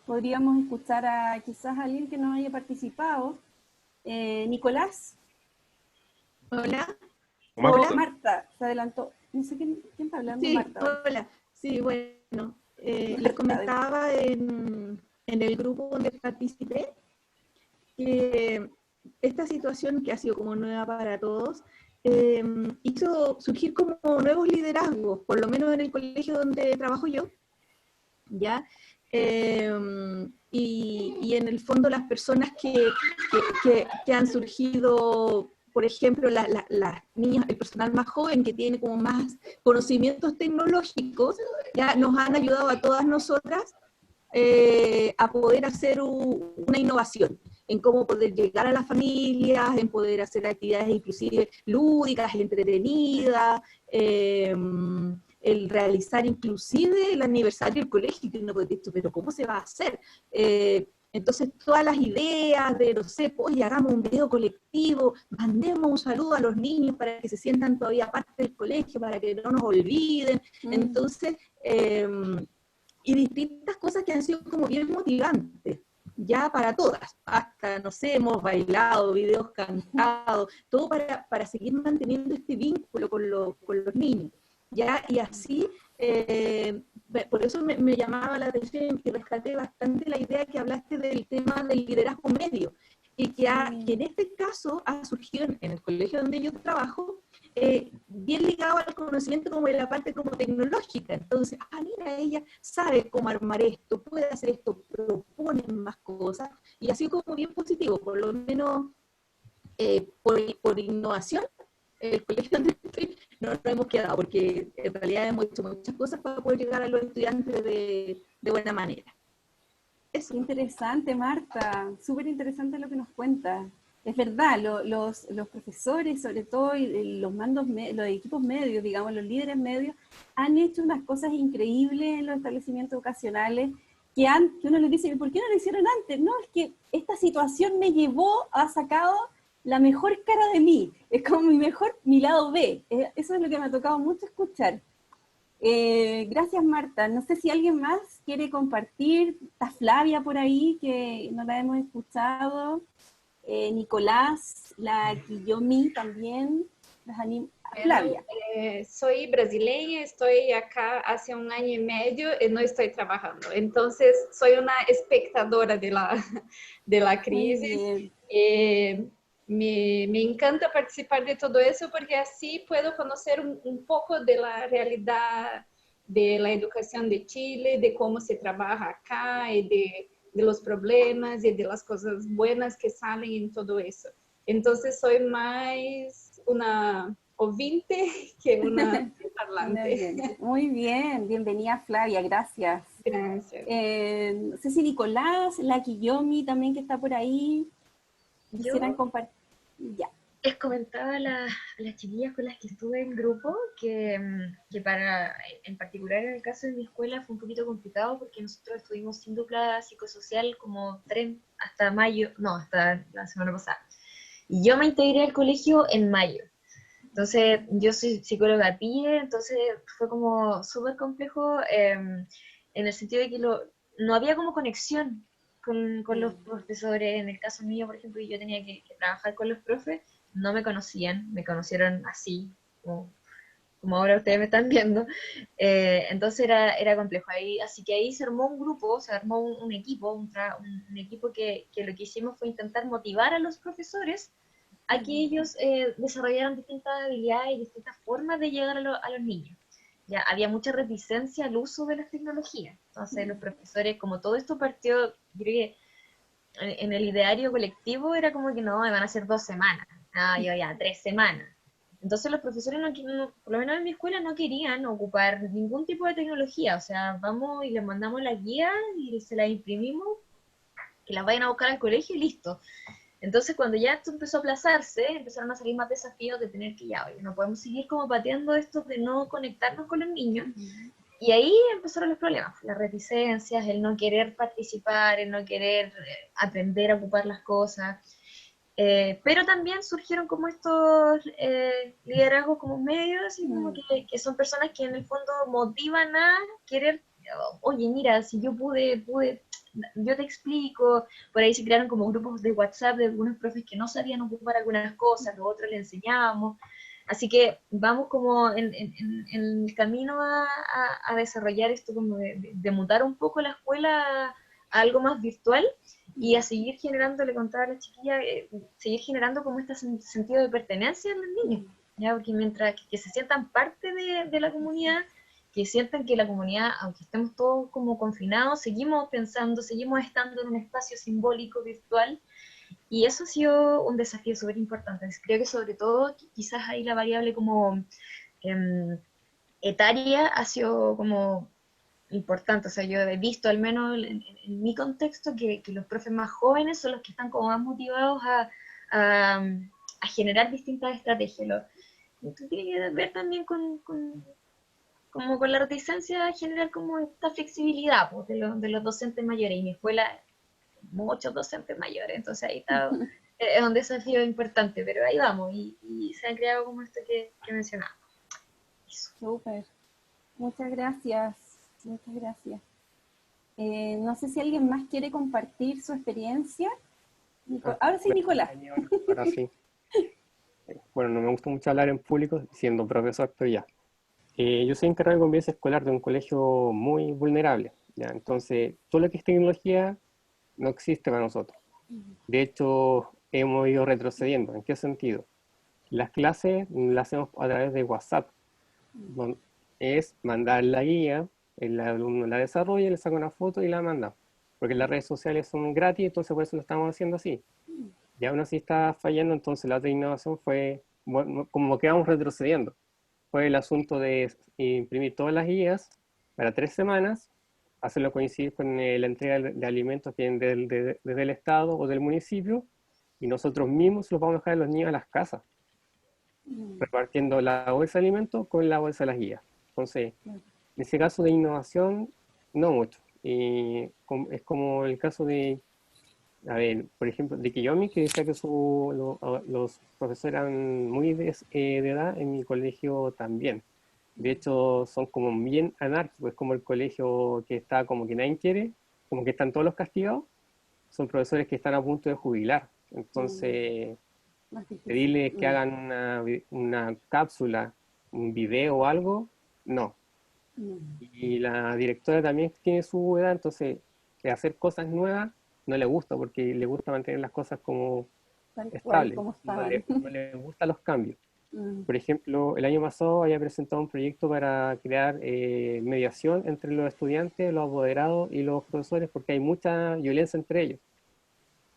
Podríamos escuchar a quizás a alguien que no haya participado. Nicolás. Hola. Hola, Marta, se adelantó. No sé quién está hablando, sí, Marta. Hola, sí, bueno, les comentaba en el grupo donde participé que esta situación que ha sido como nueva para todos, hizo surgir como nuevos liderazgos, por lo menos en el colegio donde trabajo yo, ¿ya? Y en el fondo las personas que han surgido, por ejemplo, las niñas, el personal más joven que tiene como más conocimientos tecnológicos, ya nos han ayudado a todas nosotras a poder hacer una innovación en cómo poder llegar a las familias, en poder hacer actividades inclusive lúdicas, entretenidas, el realizar inclusive el aniversario del colegio, que uno puede decir, pero ¿cómo se va a hacer? Entonces todas las ideas de, no sé, pues hagamos un video colectivo, mandemos un saludo a los niños para que se sientan todavía parte del colegio, para que no nos olviden. Entonces, y distintas cosas que han sido como bien motivantes, ya para todas, hasta, no sé, hemos bailado, videos cantados, todo para seguir manteniendo este vínculo con los niños, ya, y así, por eso me llamaba la atención y rescaté bastante la idea que hablaste del tema del liderazgo medio, y que en este caso ha surgido en el colegio donde yo trabajo, bien ligado al conocimiento como de la parte como tecnológica. Entonces, mira, ella sabe cómo armar esto, puede hacer esto, propone más cosas, y así como bien positivo, por lo menos por innovación, el colegio donde estoy no nos hemos quedado, porque en realidad hemos hecho muchas cosas para poder llegar a los estudiantes de buena manera. Es interesante, Marta, súper interesante lo que nos cuentas. Es verdad, los profesores, sobre todo, y los los equipos medios, digamos, los líderes medios, han hecho unas cosas increíbles en los establecimientos educacionales que uno les dice, ¿por qué no lo hicieron antes? No, es que esta situación me llevó a sacado la mejor cara de mí, es como mi lado B. Eso es lo que me ha tocado mucho escuchar. Gracias, Marta. No sé si alguien más quiere compartir. Está Flavia por ahí, que no la hemos escuchado. Nicolás, la Guillomi también. Flavia. Soy brasileña, estoy acá hace un año y medio y no estoy trabajando. Entonces, soy una espectadora de la crisis. Me encanta participar de todo eso porque así puedo conocer un poco de la realidad de la educación de Chile, de cómo se trabaja acá y de los problemas y de las cosas buenas que salen en todo eso. Entonces soy más una ouvinte que una parlante. Muy bien, bienvenida Flavia, gracias. Gracias. No sé si Nicolás, la Guillomi también que está por ahí, quisieran compartir. Ya. Les comentaba a las chiquillas con las que estuve en grupo que en particular en el caso de mi escuela fue un poquito complicado porque nosotros estuvimos sin dupla psicosocial como hasta la semana pasada. Y yo me integré al colegio en mayo. Entonces, yo soy psicóloga PIE, entonces fue como súper complejo en el sentido de que no había como conexión con los profesores. En el caso mío, por ejemplo, yo tenía que trabajar con los profes, no me conocían, me conocieron así, como ahora ustedes me están viendo. Entonces era complejo. Así que ahí se armó un grupo, se armó un equipo, un equipo que lo que hicimos fue intentar motivar a los profesores a que ellos desarrollaran distintas habilidades y distintas formas de llegar a los niños. Ya había mucha reticencia al uso de las tecnologías. Entonces los profesores, como todo esto partió, yo creo que en el ideario colectivo era como que no, van a ser 2 semanas, yo ya 3 semanas. Entonces los profesores, por lo menos en mi escuela, no querían ocupar ningún tipo de tecnología. O sea, vamos y les mandamos las guías y se las imprimimos, que las vayan a buscar al colegio y listo. Entonces, cuando ya esto empezó a aplazarse, empezaron a salir más desafíos de tener que no podemos seguir como pateando esto de no conectarnos con los niños. Y ahí empezaron los problemas, las reticencias, el no querer participar, el no querer aprender a ocupar las cosas. Pero también surgieron como estos liderazgos como medios, y como que son personas que en el fondo motivan a querer, oye, mira, si yo pude, yo te explico. Por ahí se crearon como grupos de WhatsApp de algunos profes que no sabían ocupar algunas cosas, nosotros les enseñábamos. Así que vamos como en el camino a desarrollar esto, como de mutar un poco la escuela a algo más virtual y a seguir generando, le contaba a la chiquilla, seguir generando como este sentido de pertenencia en los niños. ¿ya? Porque mientras que se sientan parte de la comunidad, que sientan que la comunidad, aunque estemos todos como confinados, seguimos pensando, seguimos estando en un espacio simbólico, virtual, y eso ha sido un desafío súper importante. Creo que sobre todo, quizás ahí la variable como etaria ha sido como importante. O sea, yo he visto, al menos en mi contexto, que los profes más jóvenes son los que están como más motivados a generar distintas estrategias. Esto tiene que ver también como con la reticencia a generar como esta flexibilidad pues, de los docentes mayores. Y mi escuela, muchos docentes mayores, entonces ahí está, es un desafío importante, pero ahí vamos, y se han creado como esto que mencionaba. Súper. Muchas gracias. Muchas gracias. No sé si alguien más quiere compartir su experiencia. Ahora sí, Nicolás. Ahora sí. Bueno, no me gusta mucho hablar en público siendo profesor, pero ya. Yo soy encargado de convivencia escolar de un colegio muy vulnerable, ¿ya? Entonces, todo lo que es tecnología no existe para nosotros. De hecho, hemos ido retrocediendo. ¿En qué sentido? Las clases las hacemos a través de WhatsApp. Es mandar la guía, el alumno la desarrolla, le saca una foto y la manda. Porque las redes sociales son gratis, entonces por eso lo estamos haciendo así. Y aún así está fallando, entonces la otra innovación fue, bueno, como que vamos retrocediendo. Fue el asunto de imprimir todas las guías para 3 semanas, hacerlo coincidir con la entrega de alimentos que vienen desde el Estado o del municipio, y nosotros mismos los vamos a dejar a los niños a las casas, repartiendo la bolsa de alimentos con la bolsa de las guías. Entonces, en ese caso de innovación, no mucho. Es como el caso de, a ver, por ejemplo, de Kiyomi, que decía que los profesores eran muy de edad, en mi colegio también. De hecho, son como bien anárquicos, es como el colegio que está como que nadie quiere, como que están todos los castigados. Son profesores que están a punto de jubilar. Entonces, pedirles que hagan una cápsula, un video o algo, no. Y la directora también tiene su edad, entonces hacer cosas nuevas no le gusta, porque le gusta mantener las cosas como estables. No le gustan los cambios. Por ejemplo, el año pasado había presentado un proyecto para crear mediación entre los estudiantes, los apoderados y los profesores, porque hay mucha violencia entre ellos.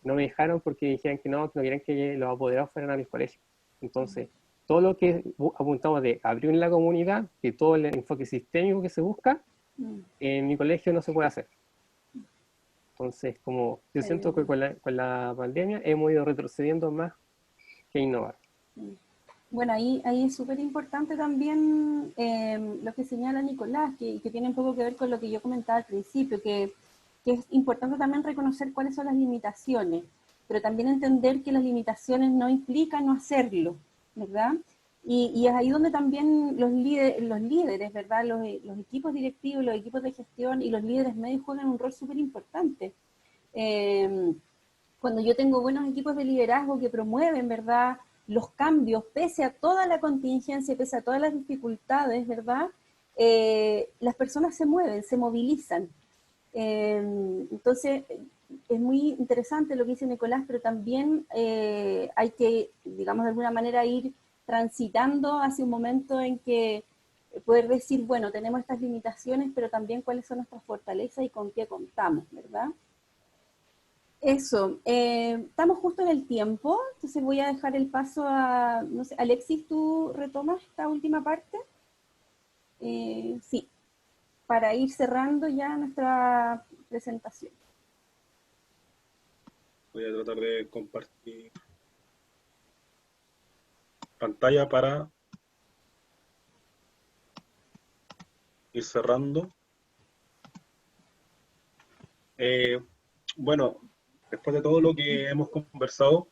No me dejaron porque dijeron que no querían que los apoderados fueran a mis colegios. Entonces, todo lo que apuntamos de abrir la comunidad, que todo el enfoque sistémico que se busca, en mi colegio no se puede hacer. Entonces, como yo siento que con la pandemia hemos ido retrocediendo más que innovar. Bueno, ahí es súper importante también lo que señala Nicolás, que tiene un poco que ver con lo que yo comentaba al principio, que es importante también reconocer cuáles son las limitaciones, pero también entender que las limitaciones no implican no hacerlo, ¿verdad? Y es ahí donde también los líderes, ¿verdad? Los equipos directivos, los equipos de gestión y los líderes medios juegan un rol súper importante. Cuando yo tengo buenos equipos de liderazgo que promueven, ¿verdad?, los cambios, pese a toda la contingencia, pese a todas las dificultades, ¿verdad?, las personas se mueven, se movilizan. Entonces, es muy interesante lo que dice Nicolás, pero también hay que, digamos, de alguna manera ir transitando hacia un momento en que poder decir, bueno, tenemos estas limitaciones, pero también cuáles son nuestras fortalezas y con qué contamos, ¿verdad? Eso, estamos justo en el tiempo, entonces voy a dejar el paso a, no sé, Alexis, ¿tú retomas esta última parte? Sí, para ir cerrando ya nuestra presentación. Voy a tratar de compartir pantalla para ir cerrando. Bueno, después de todo lo que hemos conversado,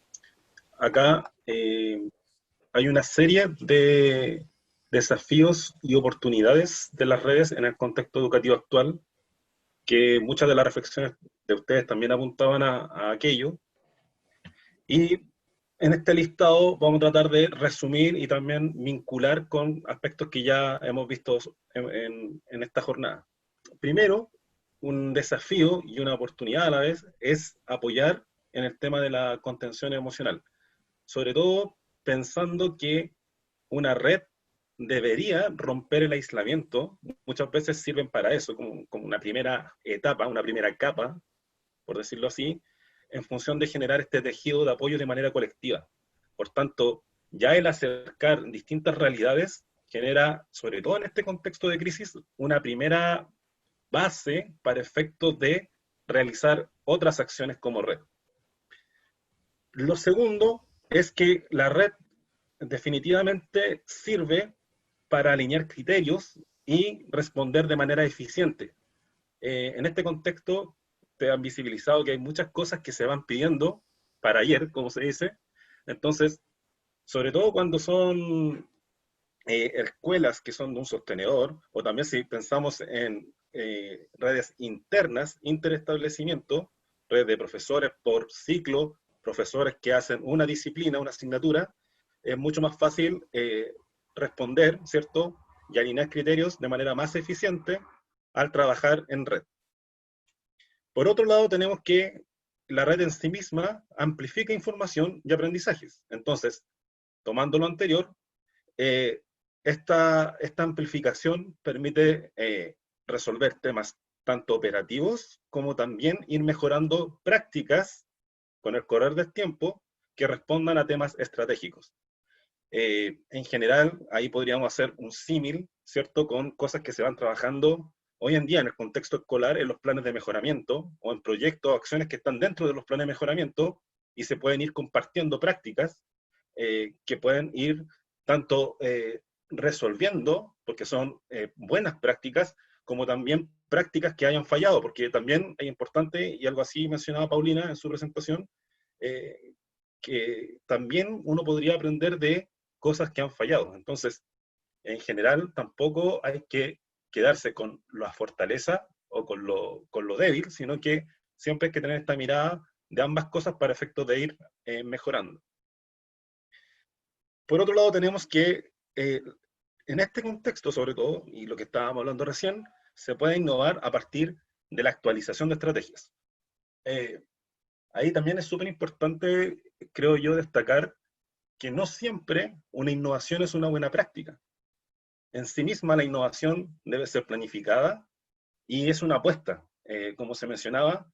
acá hay una serie de desafíos y oportunidades de las redes en el contexto educativo actual, que muchas de las reflexiones de ustedes también apuntaban a aquello. Y en este listado vamos a tratar de resumir y también vincular con aspectos que ya hemos visto en esta jornada. Primero, un desafío y una oportunidad a la vez es apoyar en el tema de la contención emocional. Sobre todo pensando que una red debería romper el aislamiento. Muchas veces sirven para eso, como una primera etapa, una primera capa, por decirlo así, en función de generar este tejido de apoyo de manera colectiva. Por tanto, ya el acercar distintas realidades genera, sobre todo en este contexto de crisis, una primera base para efectos de realizar otras acciones como red. Lo segundo es que la red definitivamente sirve para alinear criterios y responder de manera eficiente. En este contexto, te han visibilizado que hay muchas cosas que se van pidiendo para ayer, como se dice. Entonces, sobre todo cuando son escuelas que son de un sostenedor, o también si pensamos en redes internas, interestablecimiento, redes de profesores por ciclo, profesores que hacen una disciplina, una asignatura, es mucho más fácil responder, ¿cierto? Y alinear criterios de manera más eficiente al trabajar en red. Por otro lado, tenemos que la red en sí misma amplifica información y aprendizajes. Entonces, tomando lo anterior, esta amplificación permite resolver temas tanto operativos como también ir mejorando prácticas con el correr del tiempo que respondan a temas estratégicos. En general, ahí podríamos hacer un símil, ¿cierto?, con cosas que se van trabajando hoy en día en el contexto escolar, en los planes de mejoramiento, o en proyectos o acciones que están dentro de los planes de mejoramiento, y se pueden ir compartiendo prácticas que pueden ir tanto resolviendo, porque son buenas prácticas, como también prácticas que hayan fallado, porque también es importante, y algo así mencionaba Paulina en su presentación, que también uno podría aprender de cosas que han fallado. Entonces, en general, tampoco hay que quedarse con la fortaleza o con lo débil, sino que siempre hay que tener esta mirada de ambas cosas para efectos de ir mejorando. Por otro lado, tenemos que, en este contexto sobre todo, y lo que estábamos hablando recién, se puede innovar a partir de la actualización de estrategias. Ahí también es súper importante, creo yo, destacar que no siempre una innovación es una buena práctica. En sí misma la innovación debe ser planificada y es una apuesta. Como se mencionaba,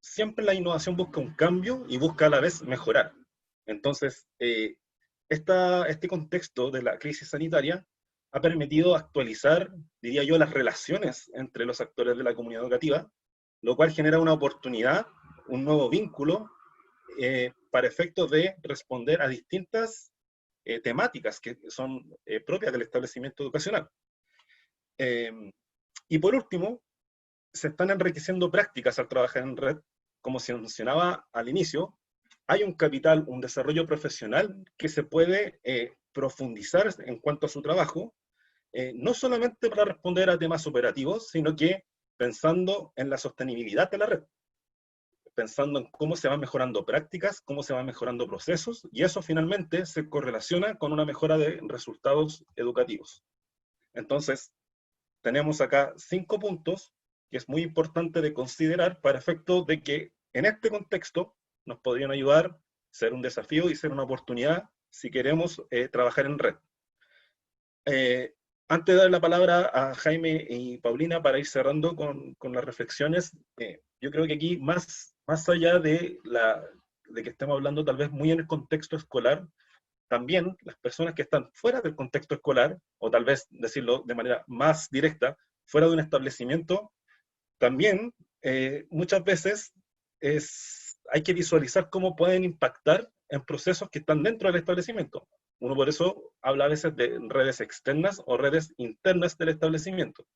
siempre la innovación busca un cambio y busca a la vez mejorar. Entonces, este contexto de la crisis sanitaria ha permitido actualizar, diría yo, las relaciones entre los actores de la comunidad educativa, lo cual genera una oportunidad, un nuevo vínculo, para efectos de responder a distintas temáticas que son propias del establecimiento educacional. Y por último, se están enriqueciendo prácticas al trabajar en red. Como se mencionaba al inicio, hay un capital, un desarrollo profesional que se puede profundizar en cuanto a su trabajo, no solamente para responder a temas operativos, sino que pensando en la sostenibilidad de la red, pensando en cómo se van mejorando prácticas, cómo se van mejorando procesos, y eso finalmente se correlaciona con una mejora de resultados educativos. Entonces, tenemos acá 5 puntos que es muy importante de considerar para efecto de que en este contexto nos podrían ayudar, ser un desafío y ser una oportunidad si queremos trabajar en red. Antes de dar la palabra a Jaime y Paulina para ir cerrando con las reflexiones, yo creo que aquí, más allá de que estemos hablando tal vez muy en el contexto escolar, también las personas que están fuera del contexto escolar, o tal vez decirlo de manera más directa, fuera de un establecimiento, también muchas veces hay que visualizar cómo pueden impactar en procesos que están dentro del establecimiento. Uno por eso habla a veces de redes externas o redes internas del establecimiento.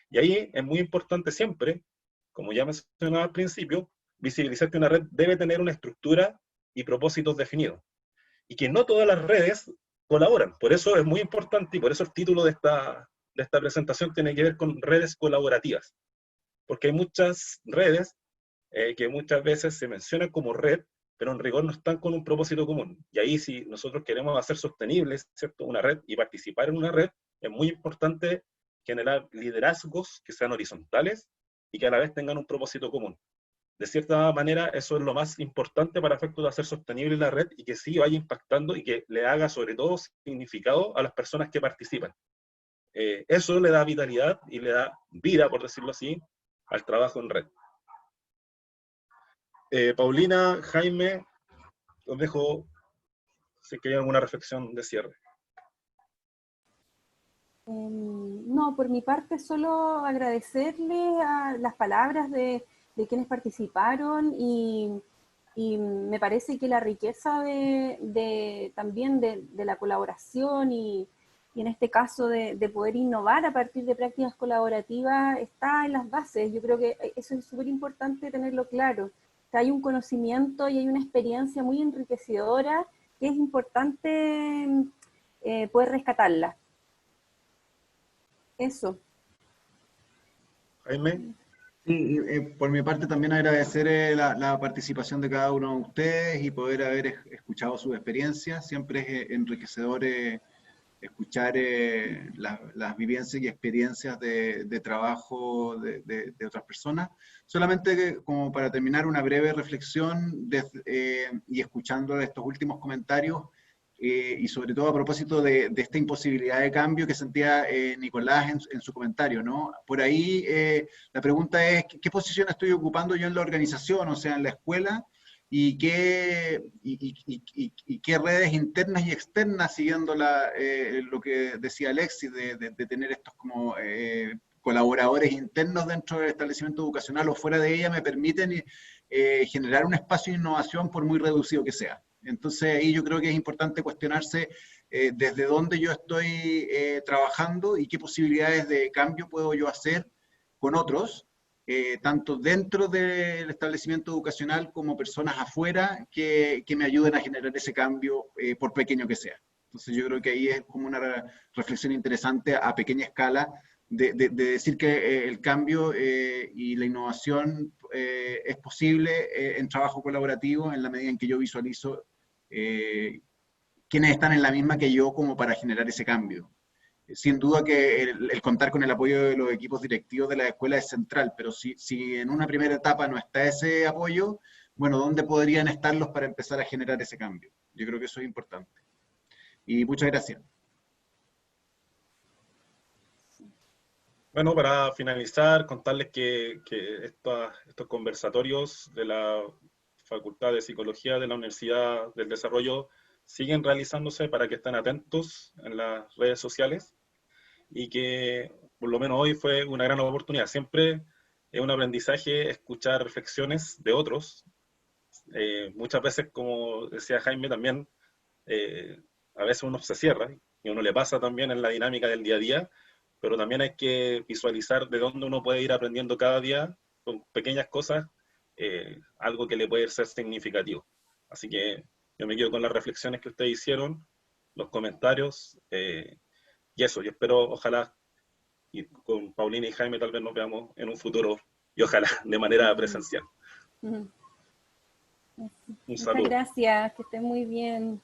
Y ahí es muy importante siempre, como ya mencionaba al principio, visibilizar que una red debe tener una estructura y propósitos definidos. Y que no todas las redes colaboran. Por eso es muy importante, y por eso el título de esta presentación tiene que ver con redes colaborativas. Porque hay muchas redes que muchas veces se mencionan como red, pero en rigor no están con un propósito común. Y ahí, si nosotros queremos hacer sostenibles, ¿cierto?, una red y participar en una red, es muy importante generar liderazgos que sean horizontales y que a la vez tengan un propósito común. de cierta manera eso es lo más importante para efectos de hacer sostenible la red y que sí vaya impactando y que le haga sobre todo significado a las personas que participan. Eso le da vitalidad y le da vida, por decirlo así, al trabajo en red. Paulina, Jaime, os dejo si hay alguna reflexión de cierre. No, por mi parte solo agradecerle a las palabras de quienes participaron y me parece que la riqueza también de la colaboración y en este caso de poder innovar a partir de prácticas colaborativas está en las bases. Yo creo que eso es súper importante tenerlo claro. Que hay un conocimiento y hay una experiencia muy enriquecedora que es importante poder rescatarla. Eso. Jaime. Sí, por mi parte también agradecer la participación de cada uno de ustedes y poder haber escuchado sus experiencias. Siempre es enriquecedor escuchar las vivencias y experiencias de trabajo de otras personas. Solamente como para terminar una breve reflexión y escuchando estos últimos comentarios, y sobre todo a propósito de esta imposibilidad de cambio que sentía Nicolás en su comentario, ¿no? Por ahí la pregunta es, ¿qué posición estoy ocupando yo en la organización, o sea, en la escuela? ¿Y qué redes internas y externas, siguiendo lo que decía Alexis, de tener estos como colaboradores internos dentro del establecimiento educacional o fuera de ella, me permiten generar un espacio de innovación por muy reducido que sea? Entonces ahí yo creo que es importante cuestionarse desde dónde yo estoy trabajando y qué posibilidades de cambio puedo yo hacer con otros, tanto dentro del establecimiento educacional como personas afuera que me ayuden a generar ese cambio por pequeño que sea. Entonces yo creo que ahí es como una reflexión interesante a pequeña escala de decir que el cambio y la innovación es posible en trabajo colaborativo en la medida en que yo visualizo quienes están en la misma que yo como para generar ese cambio. Sin duda que el contar con el apoyo de los equipos directivos de la escuela es central, pero si en una primera etapa no está ese apoyo, bueno, ¿dónde podrían estarlos para empezar a generar ese cambio? Yo creo que eso es importante. Y muchas gracias. Bueno, para finalizar, contarles que estos conversatorios de la Facultad de Psicología de la Universidad del Desarrollo siguen realizándose para que estén atentos en las redes sociales y que por lo menos hoy fue una gran oportunidad. Siempre es un aprendizaje escuchar reflexiones de otros. Muchas veces, como decía Jaime también, a veces uno se cierra y a uno le pasa también en la dinámica del día a día, pero también hay que visualizar de dónde uno puede ir aprendiendo cada día con pequeñas cosas, algo que le puede ser significativo. Así que yo me quedo con las reflexiones que ustedes hicieron, los comentarios, y eso, yo espero, ojalá, y con Paulina y Jaime tal vez nos veamos en un futuro, y ojalá de manera presencial. Un saludo. Muchas gracias, que estén muy bien.